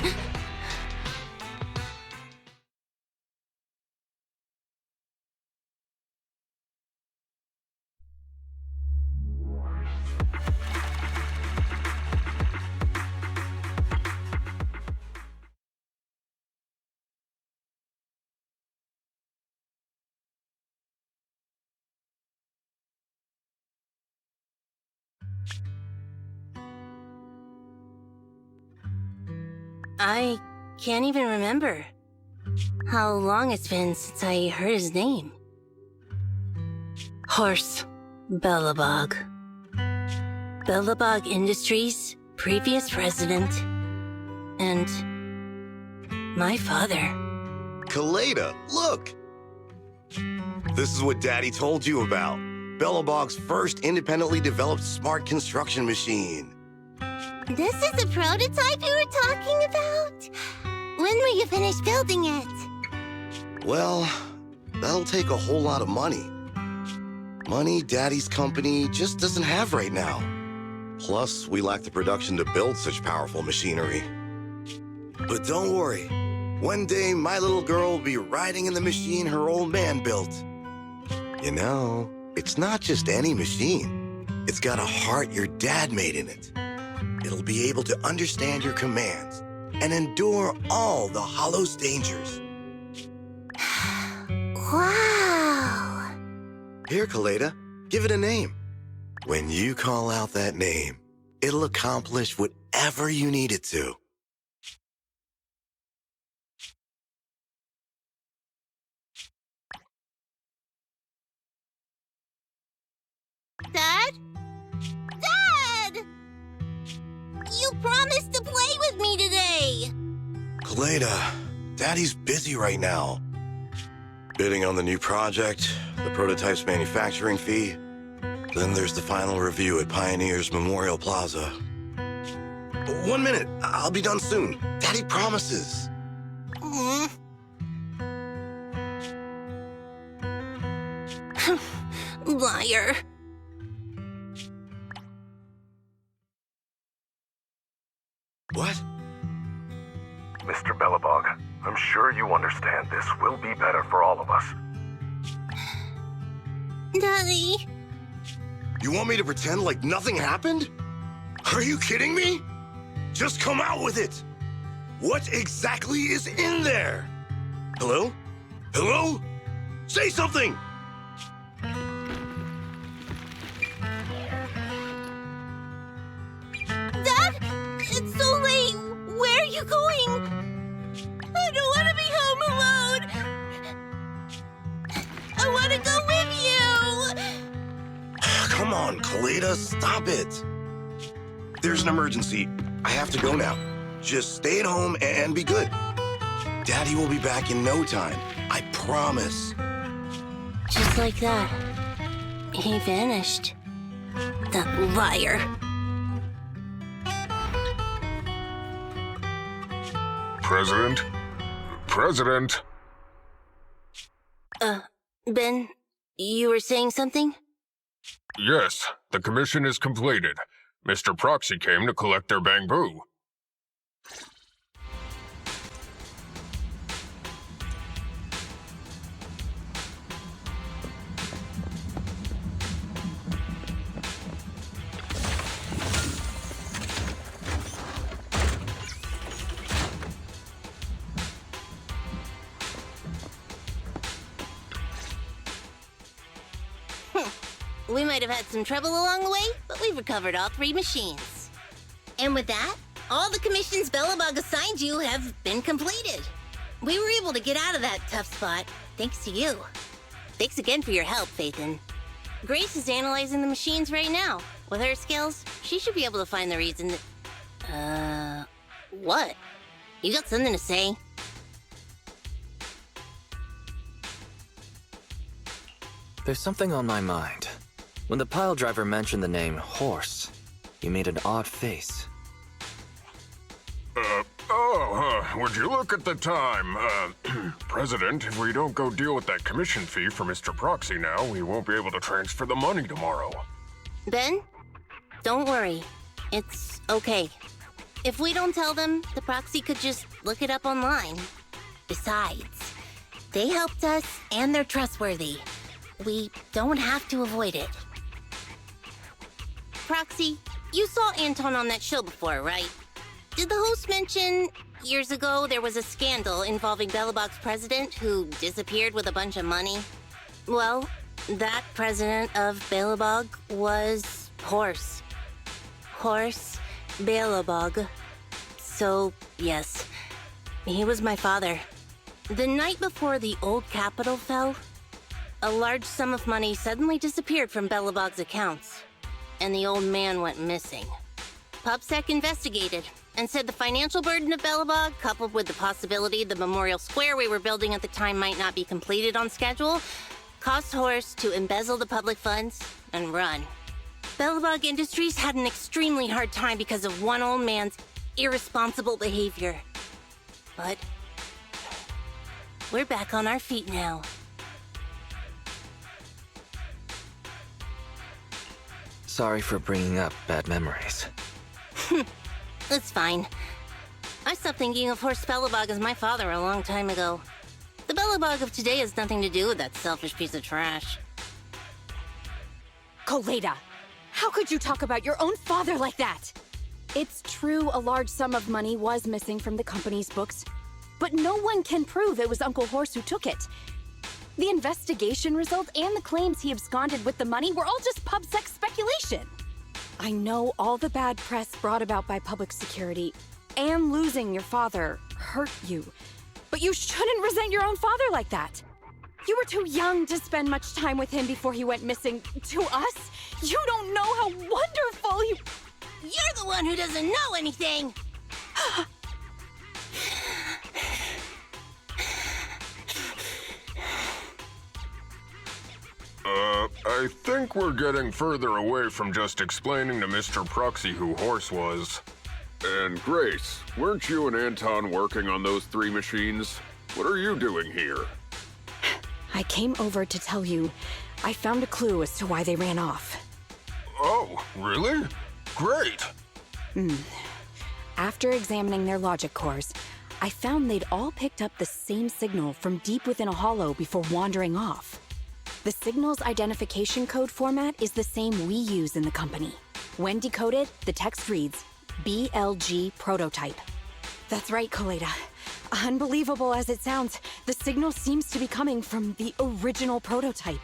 I can't even remember how long it's been since I heard his name. Horse Belobog. Belobog Industries' previous president, and my father. Kaleda, look! This is what Daddy told you about. Belobog's first independently developed smart construction machine. This is the prototype you were talking about? When will you finish building it? Well, that'll take a whole lot of money. Money Daddy's company just doesn't have right now. Plus, we lack the production to build such powerful machinery. But don't worry. One day, my little girl will be riding in the machine her old man built. You know, it's not just any machine. It's got a heart your dad made in it. It'll be able to understand your commands and endure all the Hollow's dangers. Wow! Here, Kaleda, give it a name. When you call out that name, it'll accomplish whatever you need it to. Dad? Dad! You promised to play with me today! Kaleda, Daddy's busy right now. Bidding on the new project, the prototype's manufacturing fee. Then there's the final review at Pioneer's Memorial Plaza. 1 minute, I'll be done soon. Daddy promises. Liar. What? Mr. Belobog, I'm sure you understand this will be better for all of us. Daddy? You want me to pretend like nothing happened? Are you kidding me? Just come out with it! What exactly is in there? Hello? Hello? Say something! Dad? It's so late! Where are you going? I don't want to be home alone! I want to go with you! Come on, Kaleda, stop it. There's an emergency. I have to go now. Just stay at home and be good. Daddy will be back in no time. I promise. Just like that, he vanished. That liar. President? President? Ben, you were saying something? Yes, the commission is completed. Mr. Proxy came to collect their bamboo. We might have had some trouble along the way, but we've recovered all 3 machines. And with that, all the commissions Belobog assigned you have been completed. We were able to get out of that tough spot, thanks to you. Thanks again for your help, Phaethon. Grace is analyzing the machines right now. With her skills, she should be able to find the reason that... what? You got something to say? There's something on my mind. When the pile driver mentioned the name Horse, he made an odd face. Would you look at the time? President, if we don't go deal with that commission fee for Mr. Proxy now, we won't be able to transfer the money tomorrow. Ben, don't worry. It's okay. If we don't tell them, the proxy could just look it up online. Besides, they helped us and they're trustworthy. We don't have to avoid it. Proxy, you saw Anton on that show before, right? Did the host mention years ago there was a scandal involving Belobog's president who disappeared with a bunch of money? Well, that president of Belobog was Horse. Horse Belobog. So, yes, he was my father. The night before the old capital fell, a large sum of money suddenly disappeared from Belobog's accounts, and the old man went missing. PubSec investigated and said the financial burden of Belobog, coupled with the possibility the memorial square we were building at the time might not be completed on schedule, caused HoYoverse to embezzle the public funds and run. Belobog Industries had an extremely hard time because of one old man's irresponsible behavior. But we're back on our feet now. Sorry for bringing up bad memories. It's fine. I stopped thinking of Horst Belobog as my father a long time ago. The Belobog of today has nothing to do with that selfish piece of trash. Koleda, how could you talk about your own father like that? It's true a large sum of money was missing from the company's books, but no one can prove it was Uncle Horst who took it. The investigation result and the claims he absconded with the money were all just PubSec speculation. I know all the bad press brought about by public security and losing your father hurt you, but you shouldn't resent your own father like that. You were too young to spend much time with him before he went missing. To us, you don't know how wonderful he... You're the one who doesn't know anything! I think we're getting further away from just explaining to Mr. Proxy who Horse was. And Grace, weren't you and Anton working on those 3 machines? What are you doing here? I came over to tell you I found a clue as to why they ran off. Oh, really? Great! After examining their logic cores, I found they'd all picked up the same signal from deep within a hollow before wandering off. The signal's identification code format is the same we use in the company. When decoded, the text reads, BLG prototype. That's right, Koleda. Unbelievable as it sounds, the signal seems to be coming from the original prototype.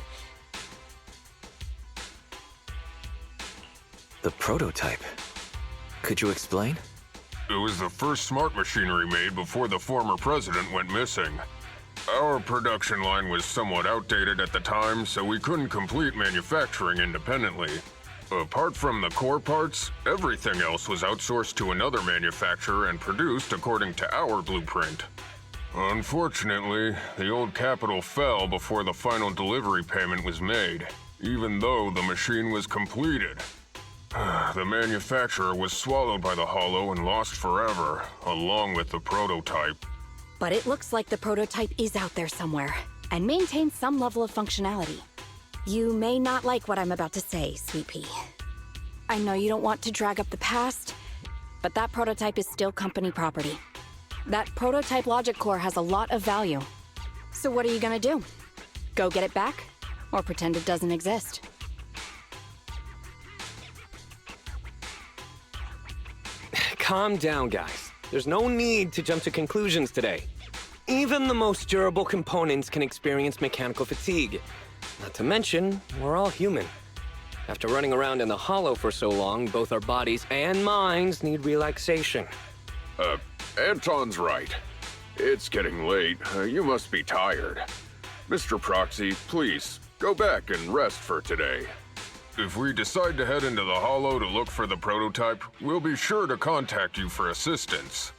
The prototype? Could you explain? It was the first smart machinery made before the former president went missing. Our production line was somewhat outdated at the time, so we couldn't complete manufacturing independently. Apart from the core parts, everything else was outsourced to another manufacturer and produced according to our blueprint. Unfortunately, the old capital fell before the final delivery payment was made, even though the machine was completed. The manufacturer was swallowed by the hollow and lost forever, along with the prototype. But it looks like the prototype is out there somewhere, and maintains some level of functionality. You may not like what I'm about to say, Sweet Pea. I know you don't want to drag up the past, but that prototype is still company property. That prototype logic core has a lot of value. So what are you gonna do? Go get it back? Or pretend it doesn't exist? Calm down, guys. There's no need to jump to conclusions today. Even the most durable components can experience mechanical fatigue. Not to mention, we're all human. After running around in the hollow for so long, both our bodies and minds need relaxation. Anton's right. It's getting late. You must be tired. Mr. Proxy, please, go back and rest for today. If we decide to head into the hollow to look for the prototype, we'll be sure to contact you for assistance.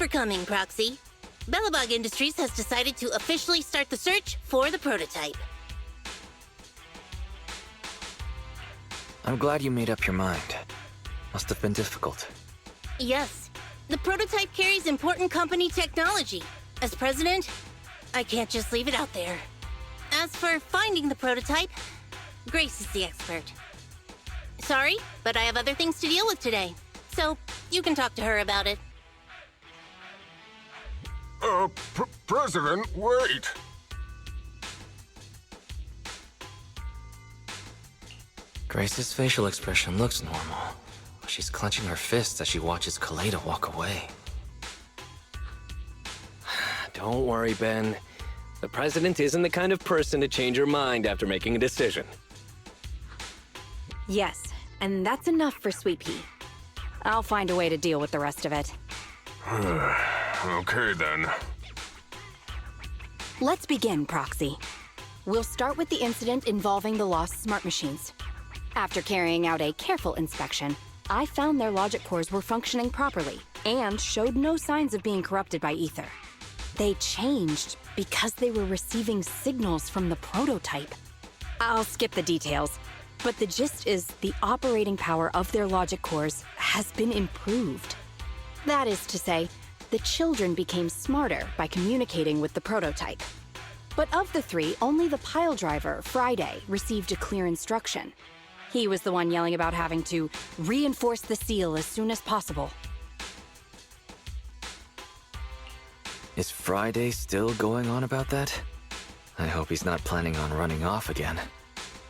for coming, Proxy. Belobog Industries has decided to officially start the search for the prototype. I'm glad you made up your mind. Must have been difficult. Yes. The prototype carries important company technology. As president, I can't just leave it out there. As for finding the prototype, Grace is the expert. Sorry, but I have other things to deal with today. So, you can talk to her about it. President, wait! Grace's facial expression looks normal. She's clenching her fists as she watches Kaleda walk away. Don't worry, Ben. The president isn't the kind of person to change her mind after making a decision. Yes, and that's enough for Sweet Pea. I'll find a way to deal with the rest of it. Okay, then. Let's begin, Proxy. We'll start with the incident involving the lost smart machines. After carrying out a careful inspection, I found their logic cores were functioning properly and showed no signs of being corrupted by ether. They changed because they were receiving signals from the prototype. I'll skip the details, but the gist is the operating power of their logic cores has been improved. That is to say, the children became smarter by communicating with the prototype. But of the three, only the pile driver, Friday, received a clear instruction. He was the one yelling about having to reinforce the seal as soon as possible. Is Friday still going on about that? I hope he's not planning on running off again.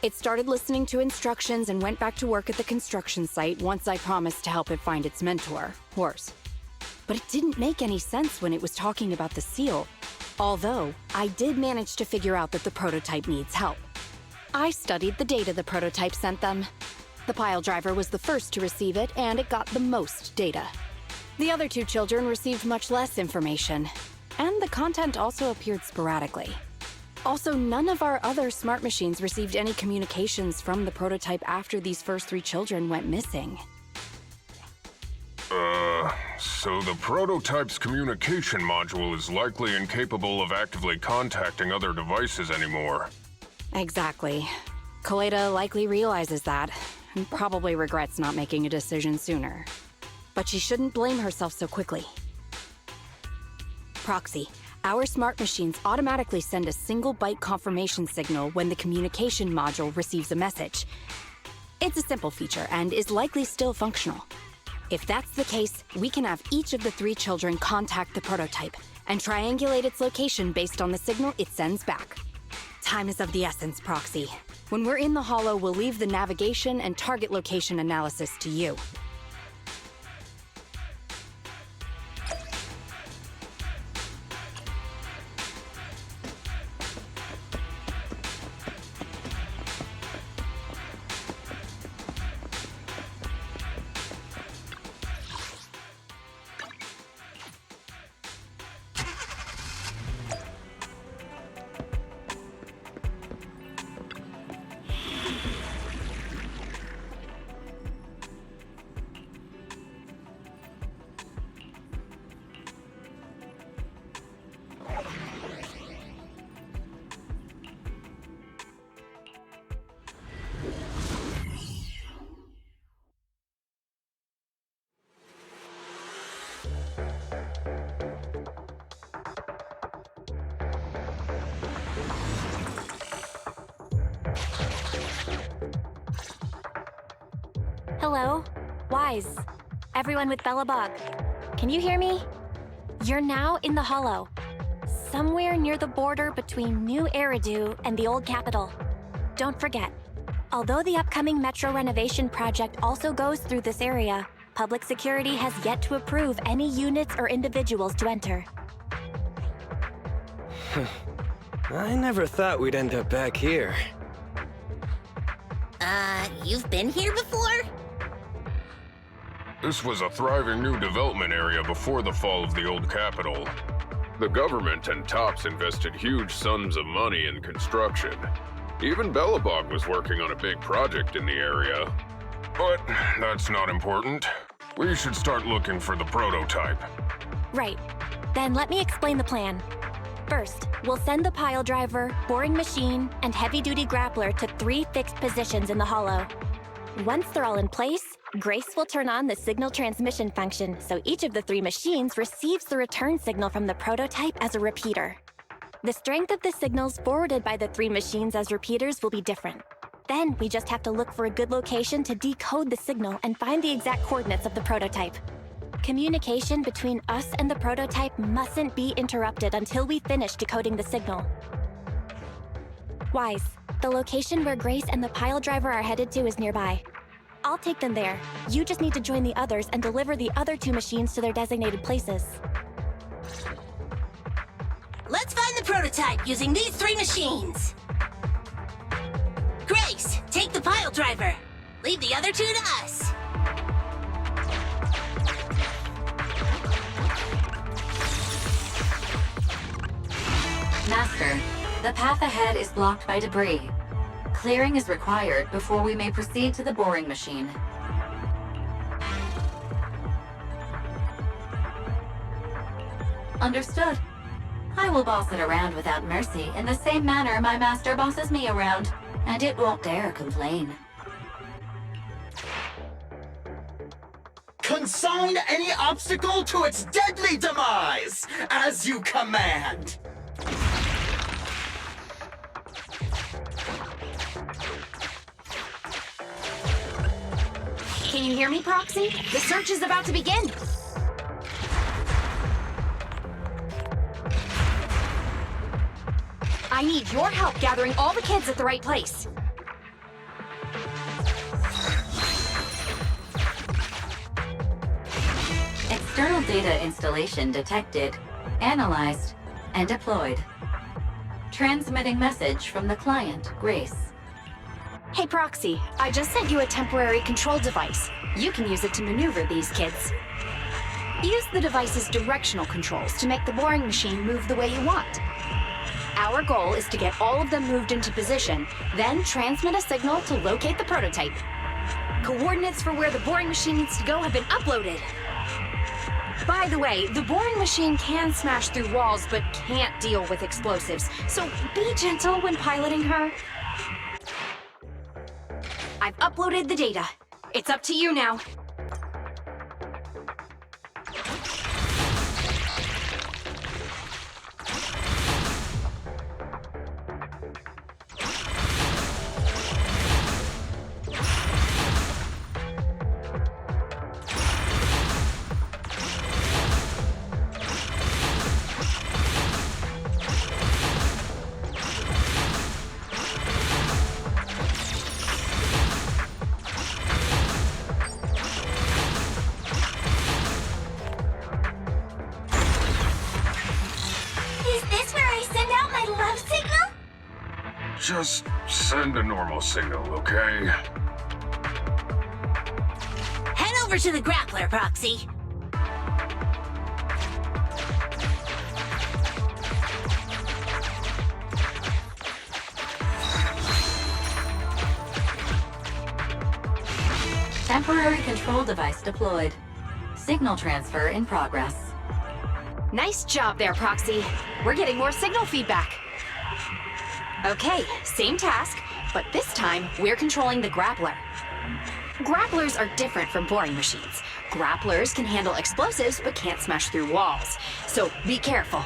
It started listening to instructions and went back to work at the construction site once I promised to help it find its mentor, Horse. But it didn't make any sense when it was talking about the seal. Although, I did manage to figure out that the prototype needs help. I studied the data the prototype sent them. The pile driver was the first to receive it, and it got the most data. The other two children received much less information, and the content also appeared sporadically. Also, none of our other smart machines received any communications from the prototype after these first three children went missing. So the prototype's communication module is likely incapable of actively contacting other devices anymore. Exactly. Kaleda likely realizes that, and probably regrets not making a decision sooner. But she shouldn't blame herself so quickly. Proxy, our smart machines automatically send a single byte confirmation signal when the communication module receives a message. It's a simple feature and is likely still functional. If that's the case, we can have each of the three children contact the prototype and triangulate its location based on the signal it sends back. Time is of the essence, Proxy. When we're in the Hollow, we'll leave the navigation and target location analysis to you. Hello? Wise. Everyone with Belobog. Can you hear me? You're now in the Hollow. Somewhere near the border between Nью-Эриду and the old capital. Don't forget, although the upcoming metro renovation project also goes through this area, public security has yet to approve any units or individuals to enter. I never thought we'd end up back here. You've been here before? This was a thriving new development area before the fall of the old capital. The government and TOPS invested huge sums of money in construction. Even Belobog was working on a big project in the area. But that's not important. We should start looking for the prototype. Right. Then let me explain the plan. First, we'll send the pile driver, boring machine, and heavy-duty grappler to 3 fixed positions in the hollow. Once they're all in place, Grace will turn on the signal transmission function, so each of the 3 machines receives the return signal from the prototype as a repeater. The strength of the signals forwarded by the 3 machines as repeaters will be different. Then we just have to look for a good location to decode the signal and find the exact coordinates of the prototype. Communication between us and the prototype mustn't be interrupted until we finish decoding the signal. Wise, the location where Grace and the pile driver are headed to is nearby. I'll take them there. You just need to join the others and deliver the other 2 machines to their designated places. Let's find the prototype using these 3 machines. Grace, take the pile driver. Leave the other 2 to us. Master, the path ahead is blocked by debris. Clearing is required before we may proceed to the boring machine. Understood. I will boss it around without mercy in the same manner my master bosses me around, and it won't dare complain. Consign any obstacle to its deadly demise, as you command. Can you hear me, Proxy? The search is about to begin. I need your help gathering all the kids at the right place. External data installation detected, analyzed, and deployed. Transmitting message from the client, Grace. Hey, Proxy, I just sent you a temporary control device. You can use it to maneuver these kids. Use the device's directional controls to make the boring machine move the way you want. Our goal is to get all of them moved into position, then transmit a signal to locate the prototype. Coordinates for where the boring machine needs to go have been uploaded. By the way, the boring machine can smash through walls but can't deal with explosives, so be gentle when piloting her. I've uploaded the data. It's up to you now. Just send a normal signal, okay? Head over to the grappler, Proxy. Temporary control device deployed. Signal transfer in progress. Nice job there, Proxy. We're getting more signal feedback. Okay, same task, but this time we're controlling the grappler. Grapplers are different from boring machines. Grapplers can handle explosives but can't smash through walls, so be careful.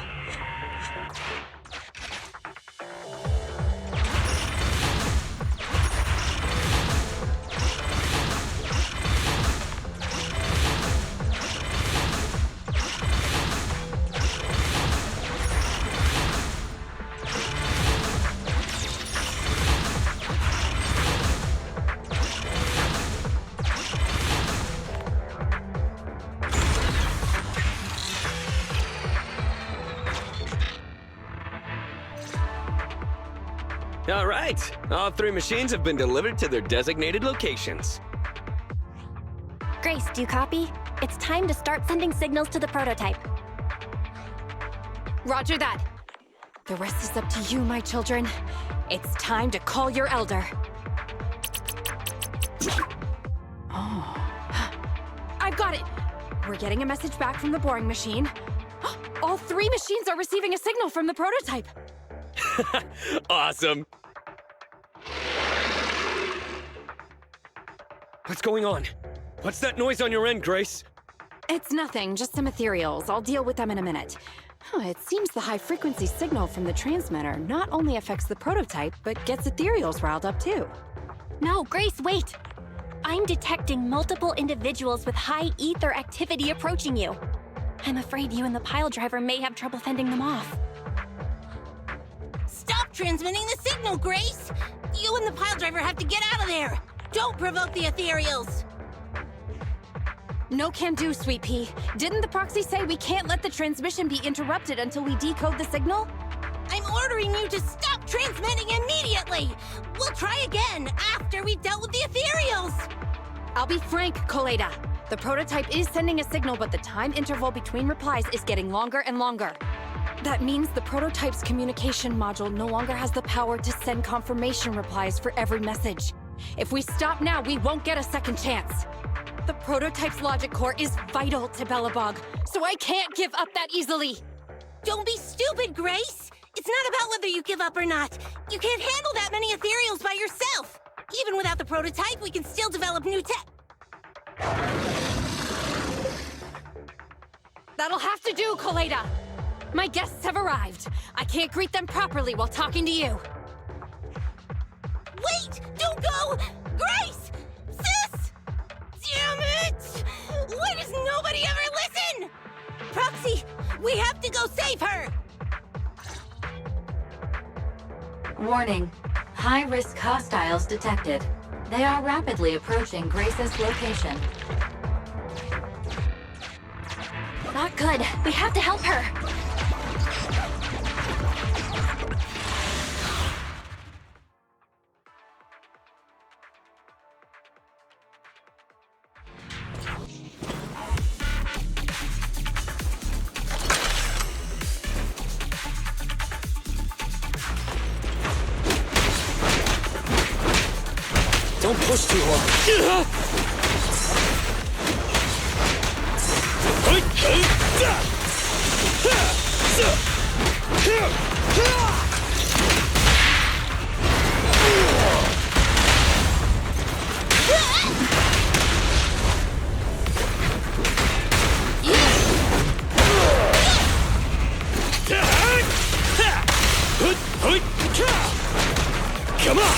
All right, all 3 machines have been delivered to their designated locations. Grace, do you copy? It's time to start sending signals to the prototype. Roger that. The rest is up to you, my children. It's time to call your elder. I've Got it! We're getting a message back from the boring machine. All 3 machines are receiving a signal from the prototype. Awesome. What's going on? What's that noise on your end, Grace? It's nothing, just some ethereals. I'll deal with them in a minute. It seems the high-frequency signal from the transmitter not only affects the prototype, but gets ethereals riled up too. No, Grace, wait! I'm detecting multiple individuals with high ether activity approaching you. I'm afraid you and the pile driver may have trouble fending them off. Stop transmitting the signal, Grace! You and the pile driver have to get out of there! Don't provoke the ethereals! No can do, Sweet Pea. Didn't the proxy say we can't let the transmission be interrupted until we decode the signal? I'm ordering you to stop transmitting immediately! We'll try again after we've dealt with the ethereals! I'll be frank, Coleda. The prototype is sending a signal, but the time interval between replies is getting longer and longer. That means the prototype's communication module no longer has the power to send confirmation replies for every message. If we stop now, we won't get a second chance. The prototype's logic core is vital to Belobog, so I can't give up that easily. Don't be stupid, Grace! It's not about whether you give up or not. You can't handle that many ethereals by yourself. Even without the prototype, we can still develop new tech. That'll have to do, Coleda. My guests have arrived. I can't greet them properly while talking to you. Wait! Don't go! Grace! Sis! Damn it! Why does nobody ever listen? Proxy, we have to go save her! Warning. High-risk hostiles detected. They are rapidly approaching Grace's location. Not good. We have to help her. Don't push too hard. Come on!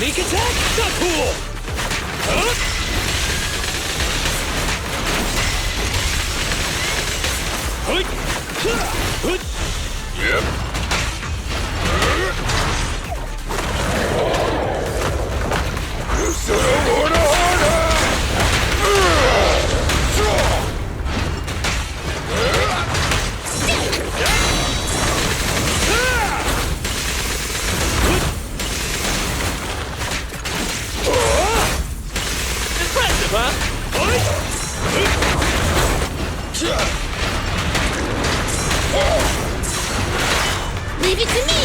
Sneak attack? Not cool! Yep. You said harder! Impressive, huh? Leave it to me!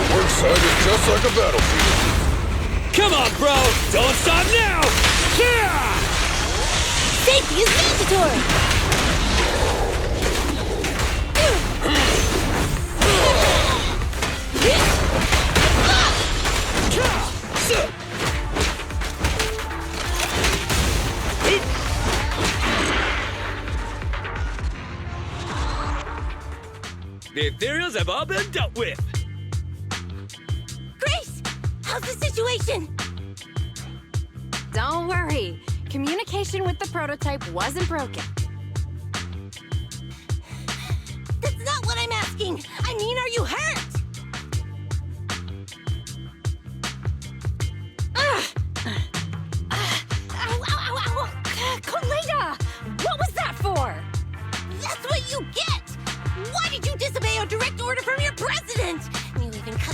We're excited just like a battlefield. Come on, bro! Don't stop now! Safety is mandatory! The ethereals have all been dealt with. Grace! How's the situation? Don't worry. Communication with the prototype wasn't broken. That's not what I'm asking! I mean, are you hurt?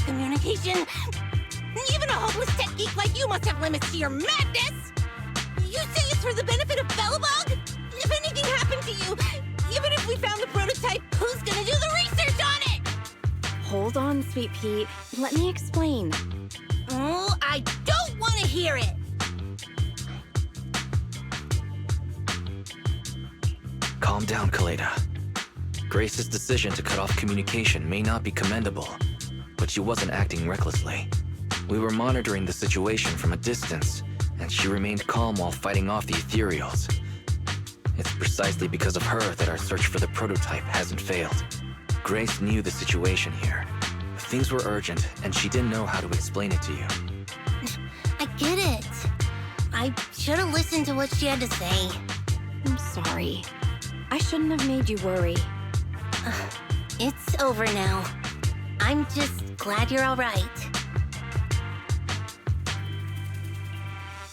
communication. Even a hopeless tech geek like you must have limits to your madness! You say it's for the benefit of Belobog? If anything happened to you, even if we found the prototype, who's gonna do the research on it? Hold on, Sweet Pea. Let me explain. Oh, I don't want to hear it! Calm down, Kaleda. Grace's decision to cut off communication may not be commendable, but she wasn't acting recklessly. We were monitoring the situation from a distance, and she remained calm while fighting off the ethereals. It's precisely because of her that our search for the prototype hasn't failed. Grace knew the situation here. Things were urgent, and she didn't know how to explain it to you. I get it. I should have listened to what she had to say. I'm sorry. I shouldn't have made you worry. It's over now. I'm just glad you're all right.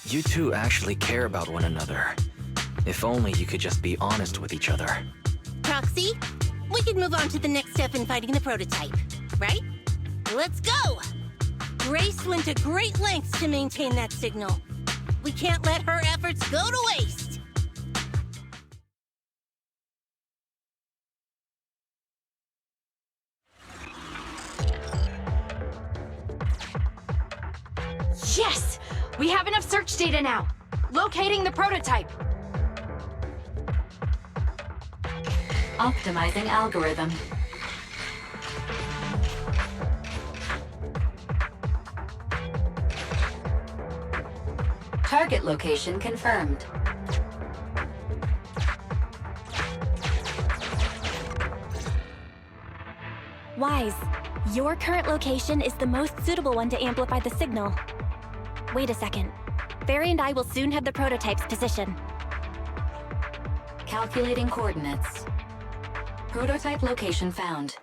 You two actually care about one another. If only you could just be honest with each other. Proxy, we can move on to the next step in fighting the prototype, right? Let's go! Grace went to great lengths to maintain that signal. We can't let her efforts go to waste. Yes! We have enough search data now. Locating the prototype. Optimizing algorithm. Target location confirmed. Wise, your current location is the most suitable one to amplify the signal. Wait a second. Barry and I will soon have the prototype's position. Calculating coordinates. Prototype location found.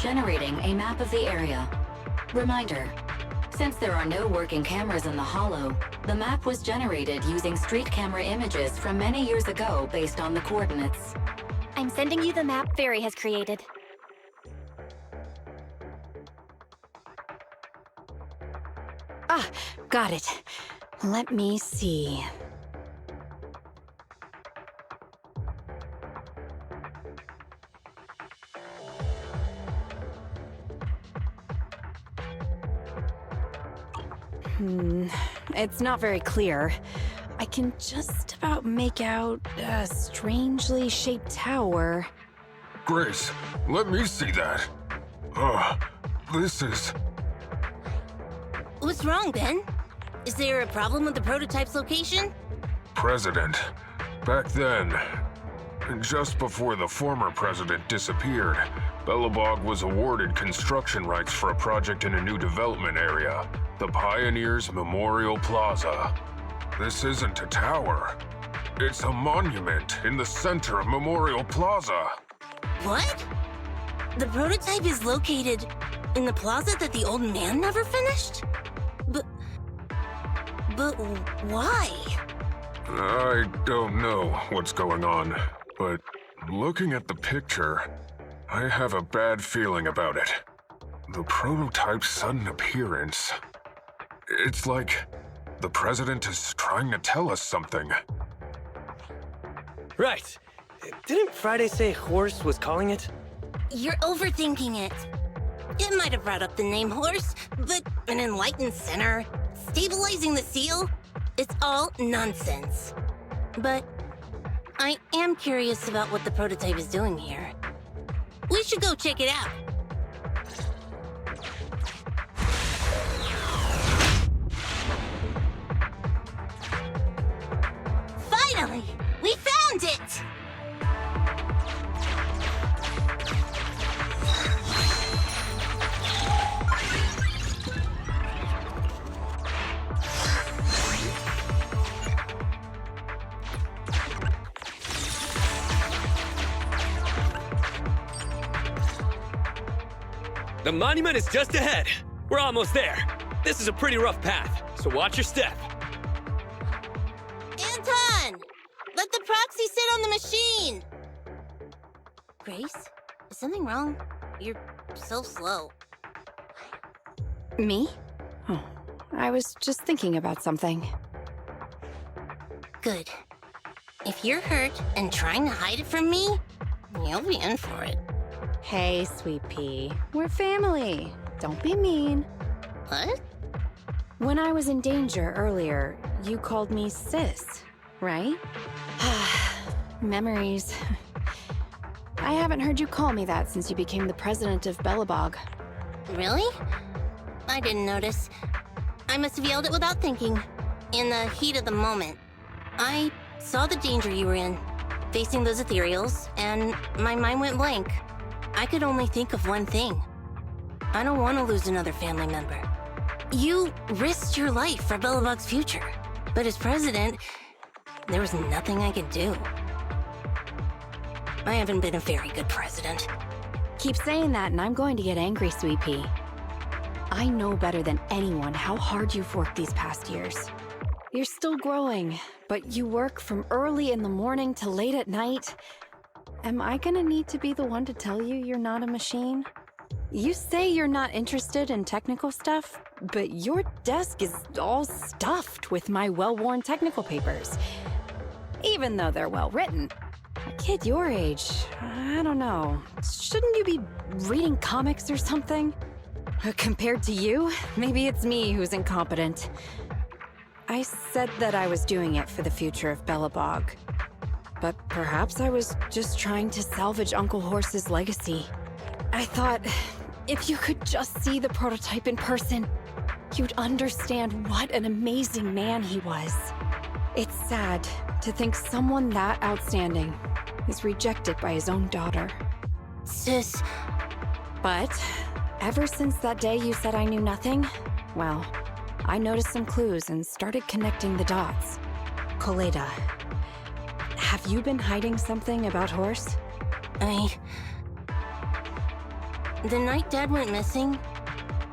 Generating a map of the area. Reminder, since there are no working cameras in the Hollow, the map was generated using street camera images from many years ago based on the coordinates. I'm sending you the map Barry has created. Ah, got it. Let me see. It's not very clear. I can just about make out a strangely shaped tower. Grace, let me see that. This is... What's wrong, Ben? Is there a problem with the prototype's location? President. Back then, just before the former president disappeared, Belobog was awarded construction rights for a project in a new development area, the Pioneers Memorial Plaza. This isn't a tower. It's a monument in the center of Memorial Plaza. What? The prototype is located in the plaza that the old man never finished? But why? I don't know what's going on, but looking at the picture, I have a bad feeling about it. The prototype's sudden appearance. It's like the president is trying to tell us something. Right. Didn't Friday say Horse was calling it? You're overthinking it. It might have brought up the name Horse, but an enlightened center, stabilizing the seal, it's all nonsense. But I am curious about what the prototype is doing here. We should go check it out. Finally! We found it! The monument is just ahead. We're almost there. This is a pretty rough path, so watch your step. Anton! Let the proxy sit on the machine! Grace? Is something wrong? You're so slow. Me? Oh, I was just thinking about something. Good. If you're hurt and trying to hide it from me, you'll be in for it. Hey, Sweet Pea. We're family. Don't be mean. What? When I was in danger earlier, you called me sis, right? Memories. I haven't heard you call me that since you became the president of Belobog. Really? I didn't notice. I must have yelled it without thinking. In the heat of the moment. I saw the danger you were in, facing those ethereals, and my mind went blank. I could only think of one thing. I don't want to lose another family member. You risked your life for Belobog's future, but as president, there was nothing I could do. I haven't been a very good president. Keep saying that and I'm going to get angry, Sweet Pea. I know better than anyone how hard you've worked these past years. You're still growing, but you work from early in the morning to late at night. Am I gonna need to be the one to tell you you're not a machine? You say you're not interested in technical stuff, but your desk is all stuffed with my well-worn technical papers. Even though they're well-written. A kid your age, I don't know. Shouldn't you be reading comics or something? Compared to you, maybe it's me who's incompetent. I said that I was doing it for the future of Belobog. But perhaps I was just trying to salvage Uncle Horse's legacy. I thought, if you could just see the prototype in person, you'd understand what an amazing man he was. It's sad to think someone that outstanding is rejected by his own daughter. Sis. But ever since that day you said I knew nothing, well, I noticed some clues and started connecting the dots. Koleda, have you been hiding something about Horse? The night Dad went missing,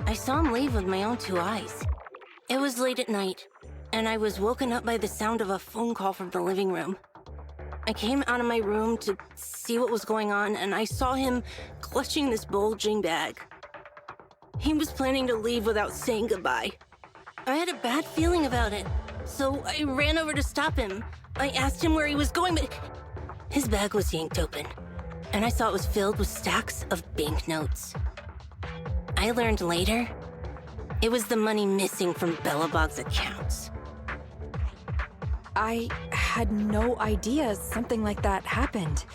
I saw him leave with my own two eyes. It was late at night, and I was woken up by the sound of a phone call from the living room. I came out of my room to see what was going on, and I saw him clutching this bulging bag. He was planning to leave without saying goodbye. I had a bad feeling about it, so I ran over to stop him. I asked him where he was going, but his bag was yanked open, and I saw it was filled with stacks of banknotes. I learned later, it was the money missing from Belobog's accounts. I had no idea something like that happened.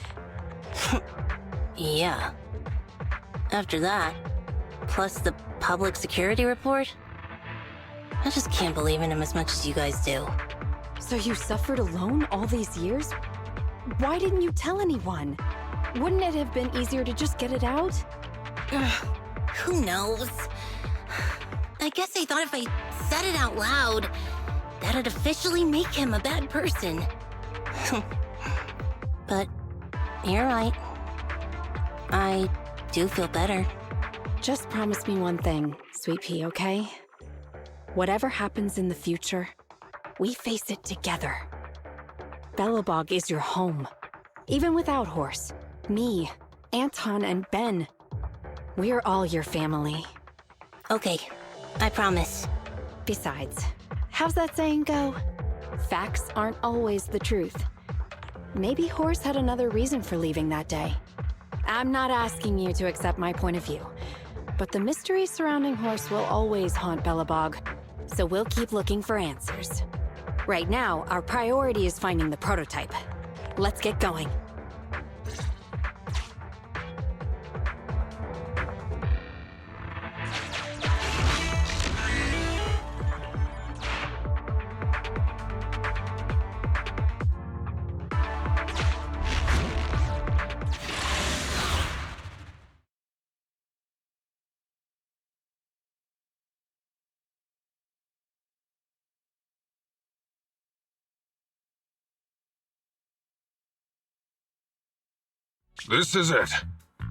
Yeah. After that, plus the public security report, I just can't believe in him as much as you guys do. So you suffered alone all these years? Why didn't you tell anyone? Wouldn't it have been easier to just get it out? Who knows? I guess I thought if I said it out loud, that'd officially make him a bad person. But you're right. I do feel better. Just promise me one thing, Sweet Pea, okay? Whatever happens in the future, we face it together. Belobog is your home. Even without Horse, me, Anton, and Ben, we're all your family. Okay, I promise. Besides, how's that saying go? Facts aren't always the truth. Maybe Horse had another reason for leaving that day. I'm not asking you to accept my point of view, but the mystery surrounding Horse will always haunt Belobog, so we'll keep looking for answers. Right now, our priority is finding the prototype. Let's get going. This is it.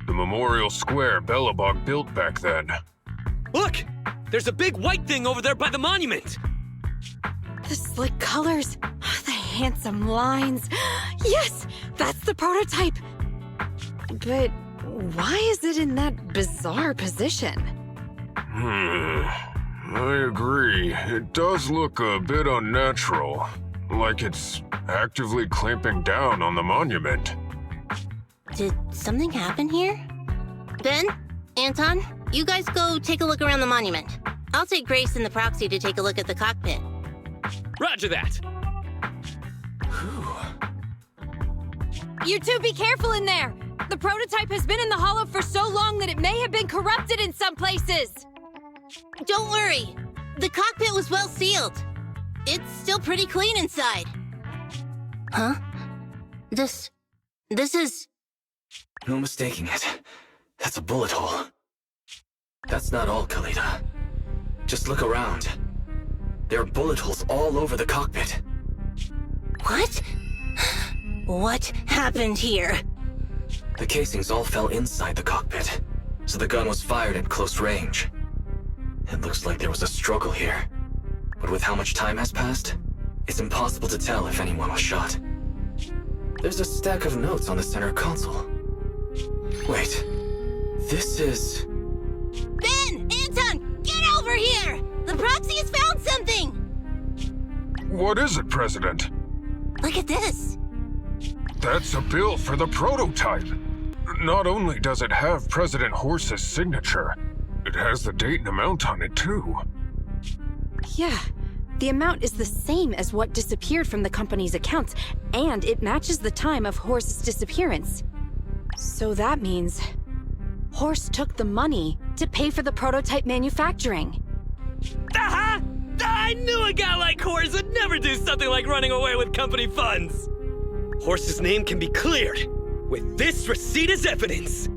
The memorial square Belobog built back then. Look! There's a big white thing over there by the monument! The slick colors, the handsome lines. Yes, that's the prototype. But why is it in that bizarre position? I agree. It does look a bit unnatural. Like it's actively clamping down on the monument. Did something happen here? Ben? Anton? You guys go take a look around the monument. I'll take Grace and the proxy to take a look at the cockpit. Roger that. You two be careful in there! The prototype has been in the hollow for so long that it may have been corrupted in some places! Don't worry. The cockpit was well sealed. It's still pretty clean inside. Huh? This is... No mistaking it. That's a bullet hole. That's not all, Kaleda. Just look around. There are bullet holes all over the cockpit. What? What happened here? The casings all fell inside the cockpit, so the gun was fired at close range. It looks like there was a struggle here. But with how much time has passed, it's impossible to tell if anyone was shot. There's a stack of notes on the center console. Wait, this is... Ben! Anton! Get over here! The proxy has found something! What is it, President? Look at this! That's a bill for the prototype. Not only does it have President Horse's signature, it has the date and amount on it, too. Yeah, the amount is the same as what disappeared from the company's accounts, and it matches the time of Horse's disappearance. So that means Horse took the money to pay for the prototype manufacturing. Aha! I knew a guy like Horse would never do something like running away with company funds. Horse's name can be cleared with this receipt as evidence.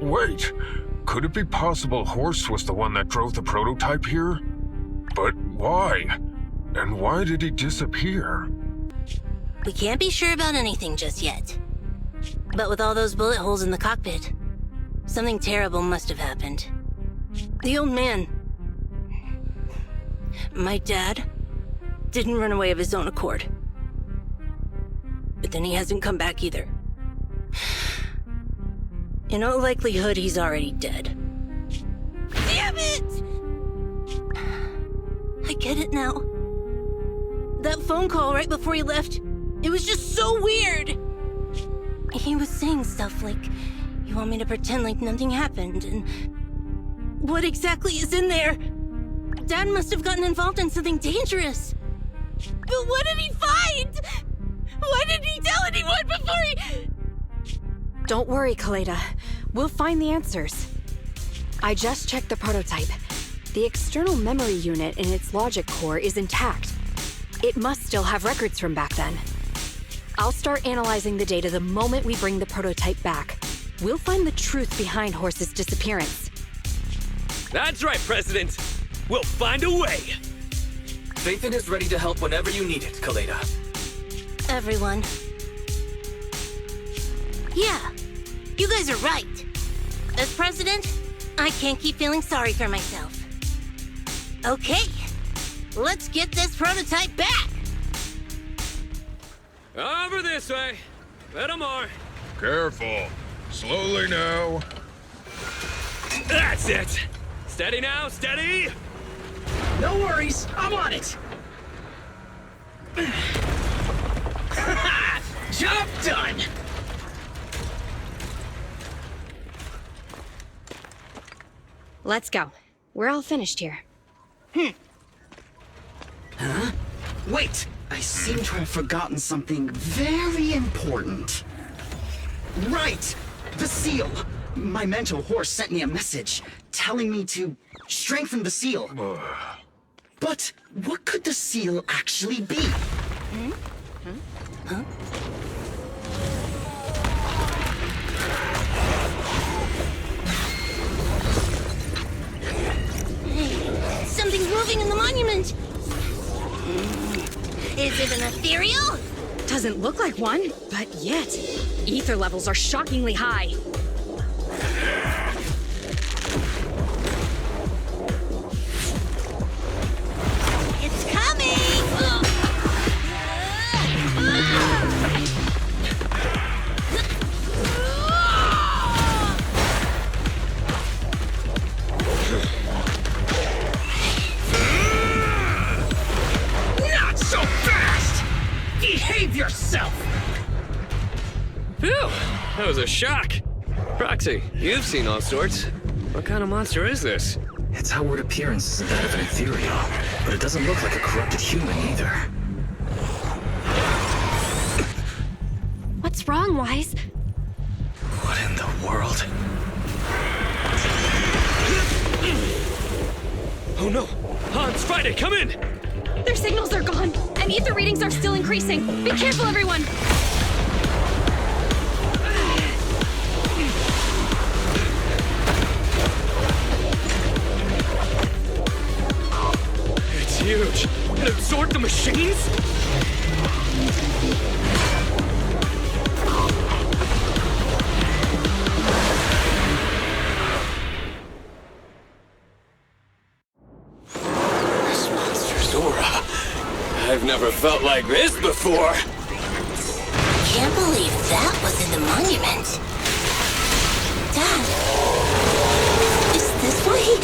Wait. Could it be possible Horse was the one that drove the prototype here? But why? And why did he disappear? We can't be sure about anything just yet. But with all those bullet holes in the cockpit, something terrible must have happened. The old man, my dad, didn't run away of his own accord. But then he hasn't come back either. In all likelihood, he's already dead. Damn it! I get it now. That phone call right before he left, it was just so weird. He was saying stuff like, you want me to pretend like nothing happened, and what exactly is in there? Dad must have gotten involved in something dangerous. But what did he find? Why didn't he tell anyone before he... Don't worry, Kaleda. We'll find the answers. I just checked the prototype. The external memory unit in its logic core is intact. It must still have records from back then. I'll start analyzing the data the moment we bring the prototype back. We'll find the truth behind Horse's disappearance. That's right, President. We'll find a way. Phaethon is ready to help whenever you need it, Kaleda. Everyone. Yeah, you guys are right. As president, I can't keep feeling sorry for myself. Okay, let's get this prototype back! Over this way. Little more. Careful. Slowly now. That's it. Steady now, steady. No worries, I'm on it. Job done. Let's go. We're all finished here. Huh? Wait! I seem to have forgotten something very important. Right! The seal! My mentor Horse sent me a message telling me to strengthen the seal. But what could the seal actually be? Huh? Hey, something's moving in the monument! Is it an ethereal? Doesn't look like one, but yet, ether levels are shockingly high. It's coming! a shock. Proxy, you've seen all sorts. What kind of monster is this? Its outward appearance isn't that of an ethereal, but it doesn't look like a corrupted human either. What's wrong, Wise? What in the world? Oh no! Hans, Friday, come in! Their signals are gone, and ether readings are still increasing. Be careful, everyone! It's huge. It absorbed the machines? This monster's aura. I've never felt like this before. Can't believe that was in the monument. Dad, is this why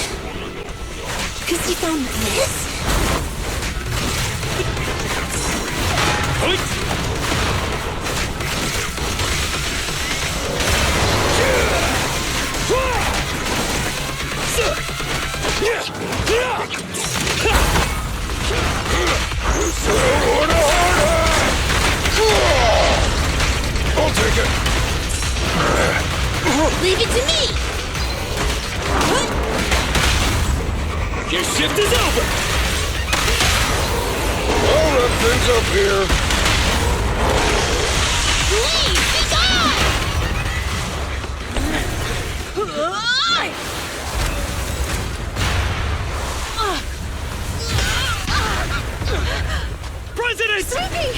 because he found this? I'll take it. Leave it to me. Your shift is over. I'll wrap things up here. Please, be gone! President! Sleepy!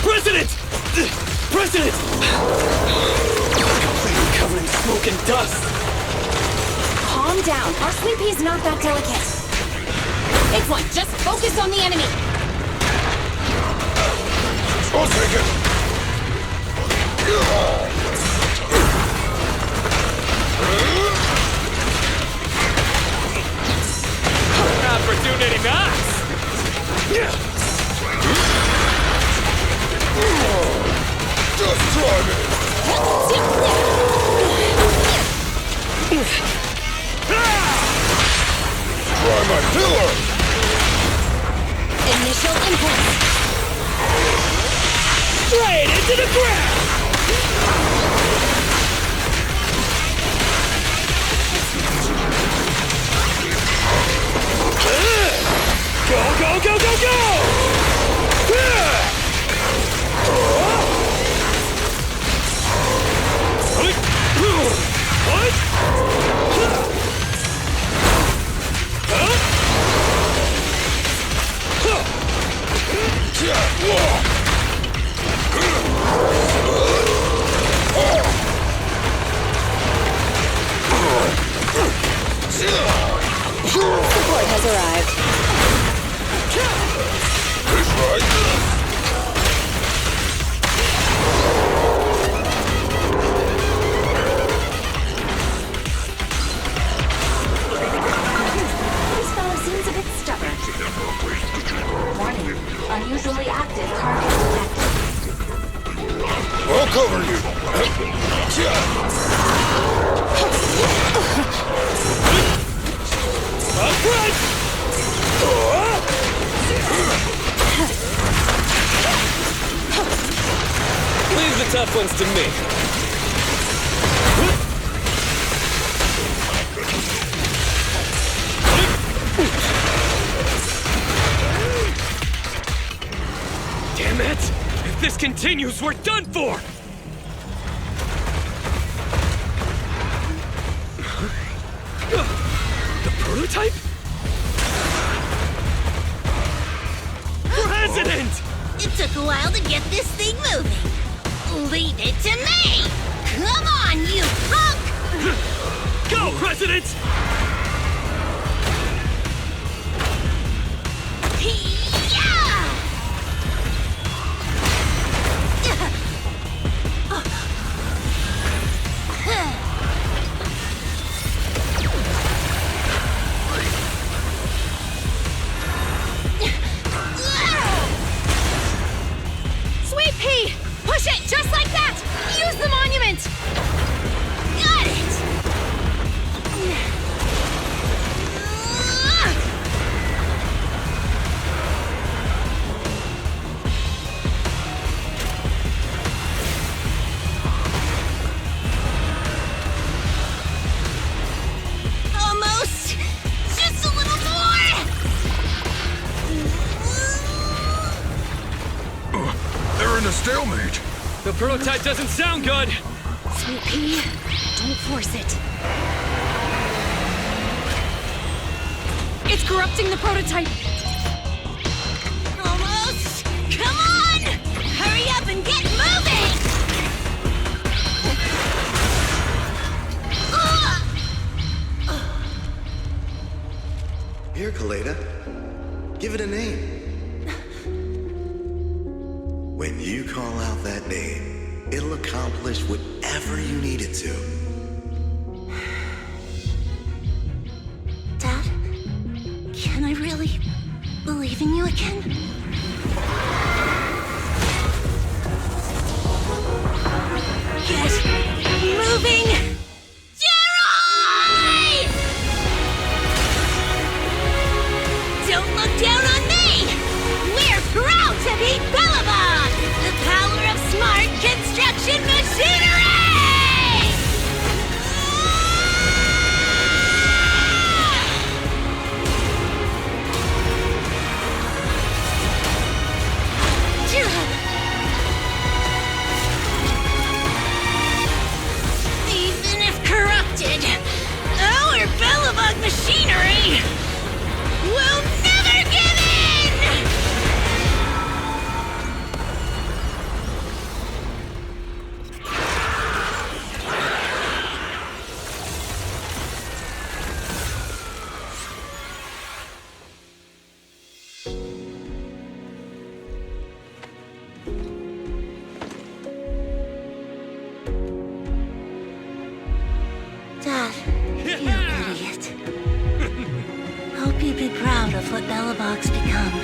President! President! Completely covered in smoke and dust. Calm down. Our Sleepy's not that delicate. Big one, just focus on the enemy. I'll take it. Opportunity knocks. Just try me. Try my pillar. Initial impulse. Straight into the ground. Go, go, go, go, go! What? Support has arrived. That's right. This fellow seems a bit stubborn. Warning. Unusually active target detected. I'll cover you. Up front! Leave the tough ones to me. Damn it! If this continues, we're done for! The prototype? President! It took a while to get this thing moving. Leave it to me! Come on, you punk! Go, President! right. The prototype doesn't sound good! Sweet pea, don't force it. It's corrupting the prototype! Almost! Come on! Hurry up and get moving! Here, Kaleda. Give it a name. When you call out that name, it'll accomplish whatever you need it to. Dad, can I really believe in you again? Get moving! Jerry! Don't look down on me! We're proud to be Bellabog, the power of smart construction machinery! Even if corrupted, our Bellabog machinery will never give in! Dad, you idiot. Hope you'd be proud of what Bellabog's become.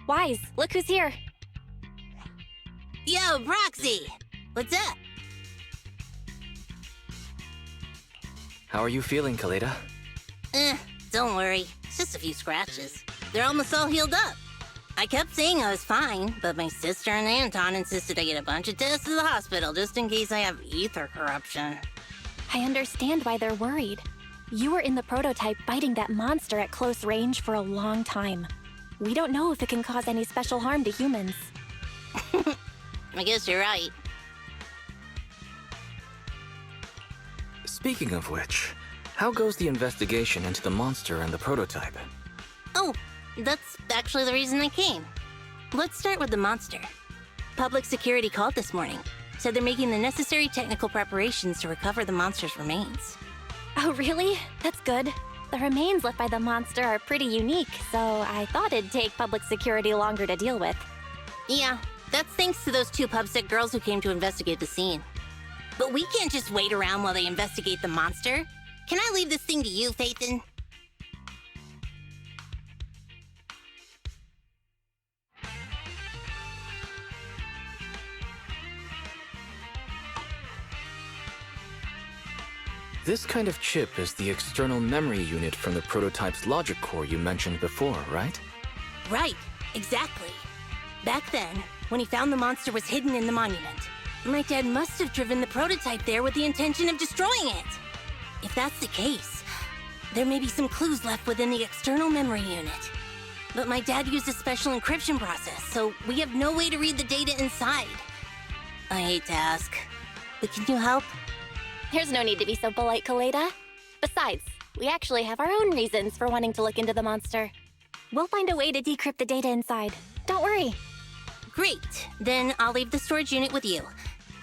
Wise, look who's here. Yo, Proxy! What's up? How are you feeling, Kaleda? Don't worry. It's just a few scratches. They're almost all healed up. I kept saying I was fine, but my sister and Anton insisted I get a bunch of tests at the hospital just in case I have ether corruption. I understand why they're worried. You were in the prototype fighting that monster at close range for a long time. We don't know if it can cause any special harm to humans. I guess you're right. Speaking of which, how goes the investigation into the monster and the prototype? Oh, that's actually the reason I came. Let's start with the monster. Public security called this morning. Said they're making the necessary technical preparations to recover the monster's remains. Oh, really? That's good. The remains left by the monster are pretty unique, so I thought it'd take public security longer to deal with. Yeah, that's thanks to those two pubsec girls who came to investigate the scene. But we can't just wait around while they investigate the monster. Can I leave this thing to you, Phaethon? This kind of chip is the external memory unit from the prototype's logic core you mentioned before, right? Right, exactly. Back then, when he found the monster was hidden in the monument, my dad must have driven the prototype there with the intention of destroying it. If that's the case, there may be some clues left within the external memory unit. But my dad used a special encryption process, so we have no way to read the data inside. I hate to ask, but can you help? There's no need to be so polite, Kaleda. Besides, we actually have our own reasons for wanting to look into the monster. We'll find a way to decrypt the data inside. Don't worry. Great. Then I'll leave the storage unit with you.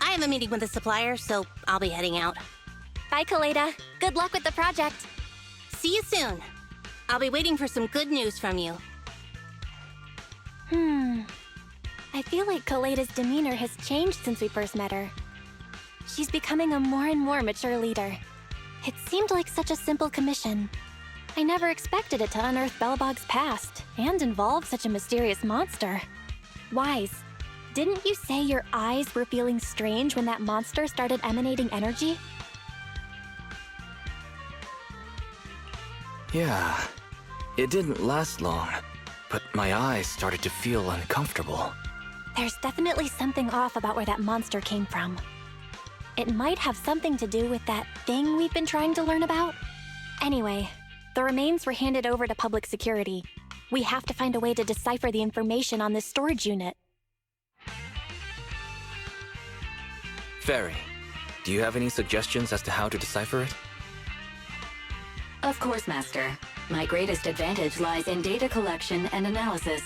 I have a meeting with the supplier, so I'll be heading out. Bye, Kaleda. Good luck with the project. See you soon. I'll be waiting for some good news from you. I feel like Kaleda's demeanor has changed since we first met her. She's becoming a more and more mature leader. It seemed like such a simple commission. I never expected it to unearth Bellabog's past and involve such a mysterious monster. Wise, didn't you say your eyes were feeling strange when that monster started emanating energy? Yeah, it didn't last long, but my eyes started to feel uncomfortable. There's definitely something off about where that monster came from. It might have something to do with that thing we've been trying to learn about. Anyway, the remains were handed over to public security. We have to find a way to decipher the information on this storage unit. Fairy, do you have any suggestions as to how to decipher it? Of course, Master. My greatest advantage lies in data collection and analysis.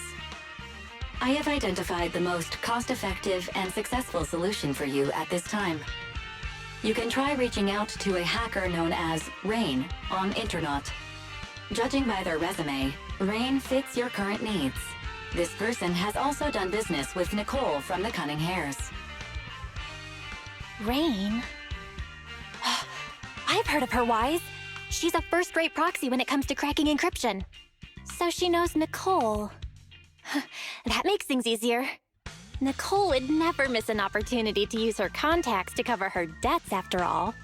I have identified the most cost-effective and successful solution for you at this time. You can try reaching out to a hacker known as Rain on Internet. Judging by their resume, Rain fits your current needs. This person has also done business with Nicole from the Cunning Hares. Rain? I've heard of her, Wise. She's a first-rate proxy when it comes to cracking encryption. So she knows Nicole. That makes things easier. Nicole would never miss an opportunity to use her contacts to cover her debts, after all.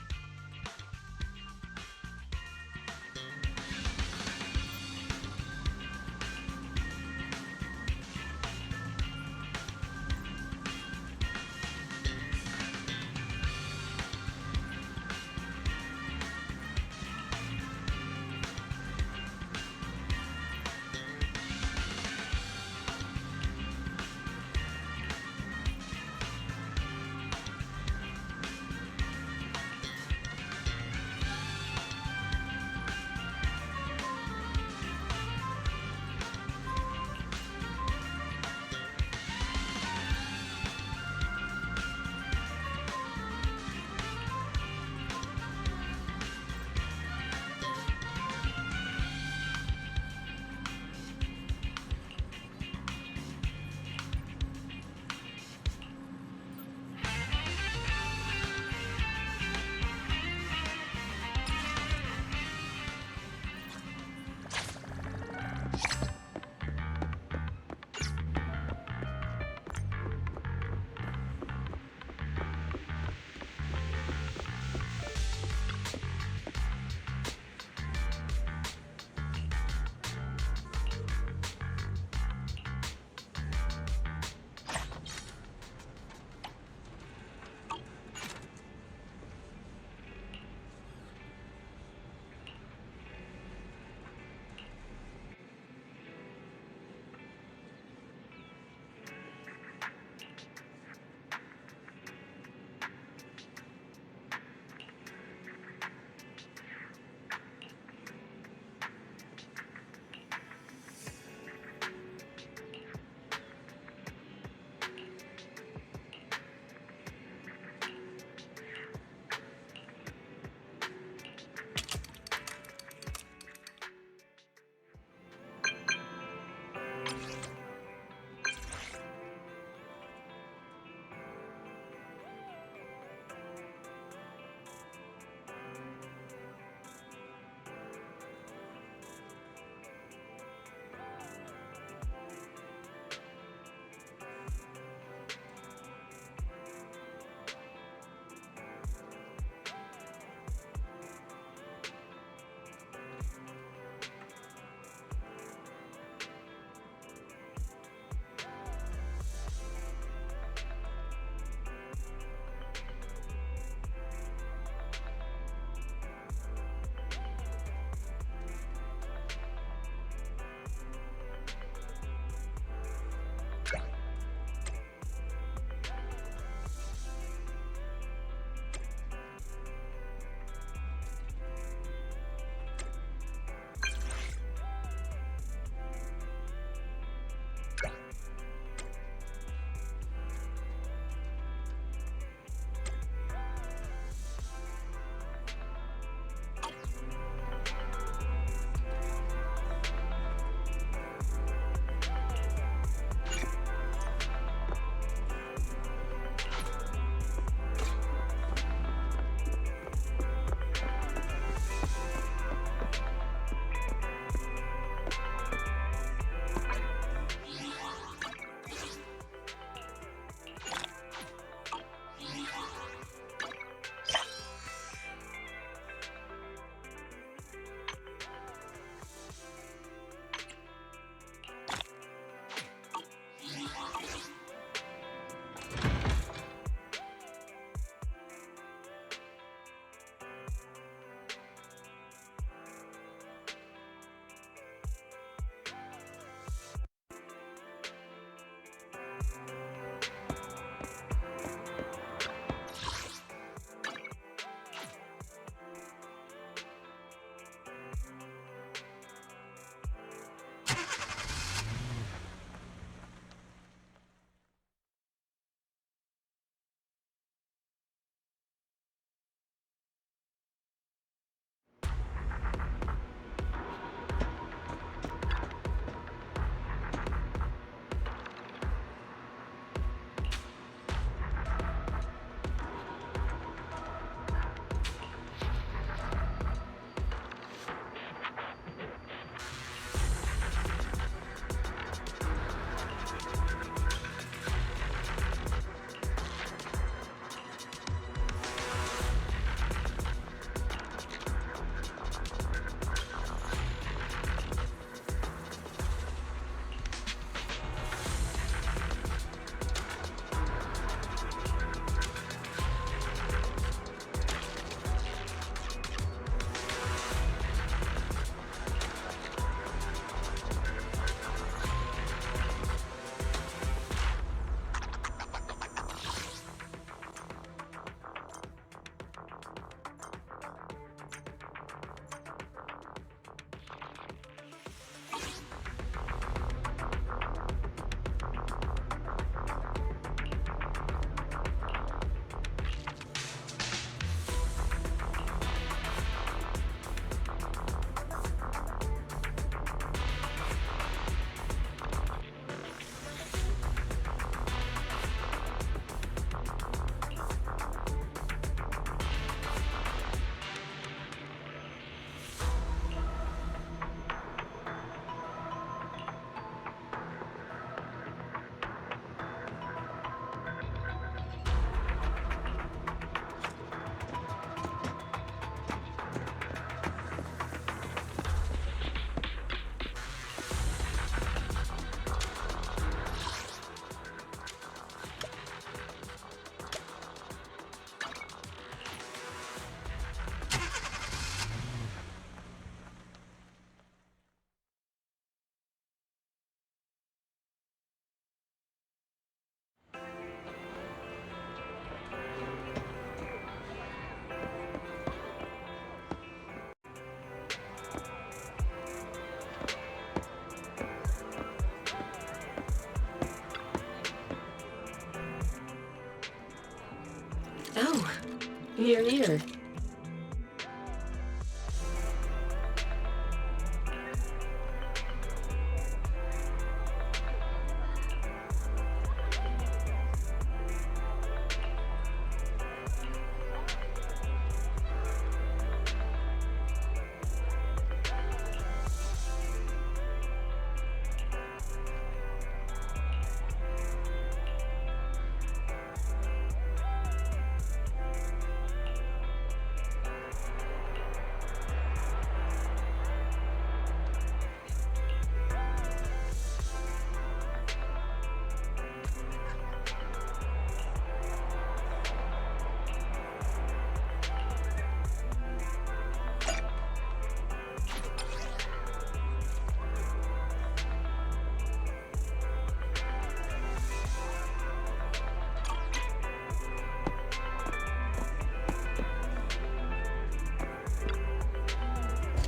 Hear, hear.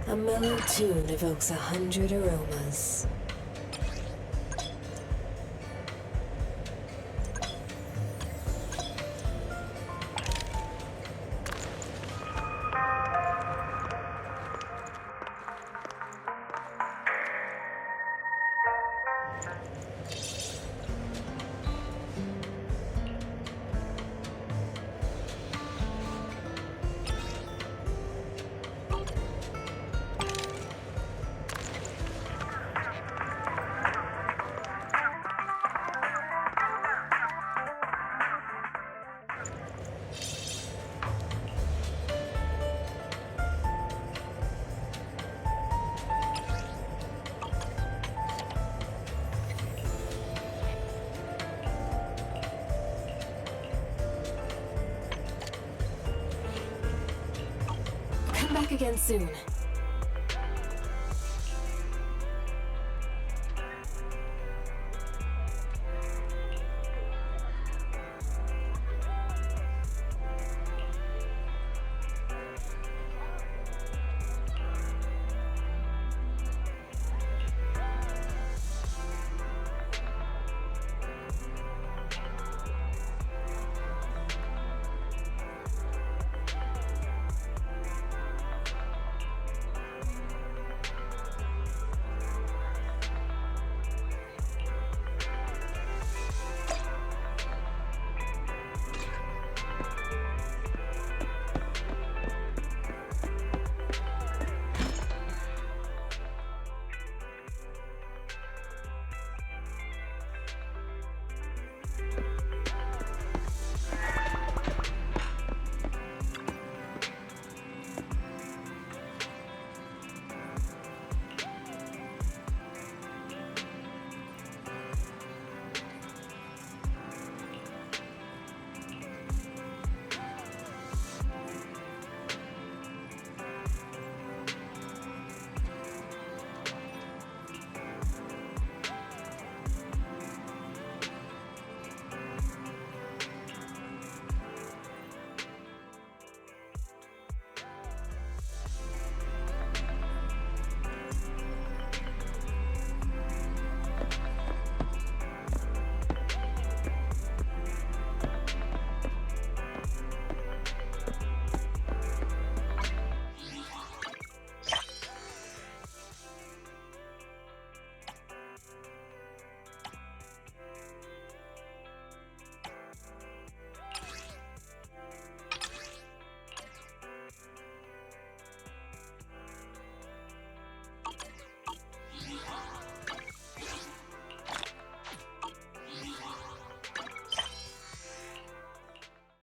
A mellow tune evokes 100 aromas. Come back again soon.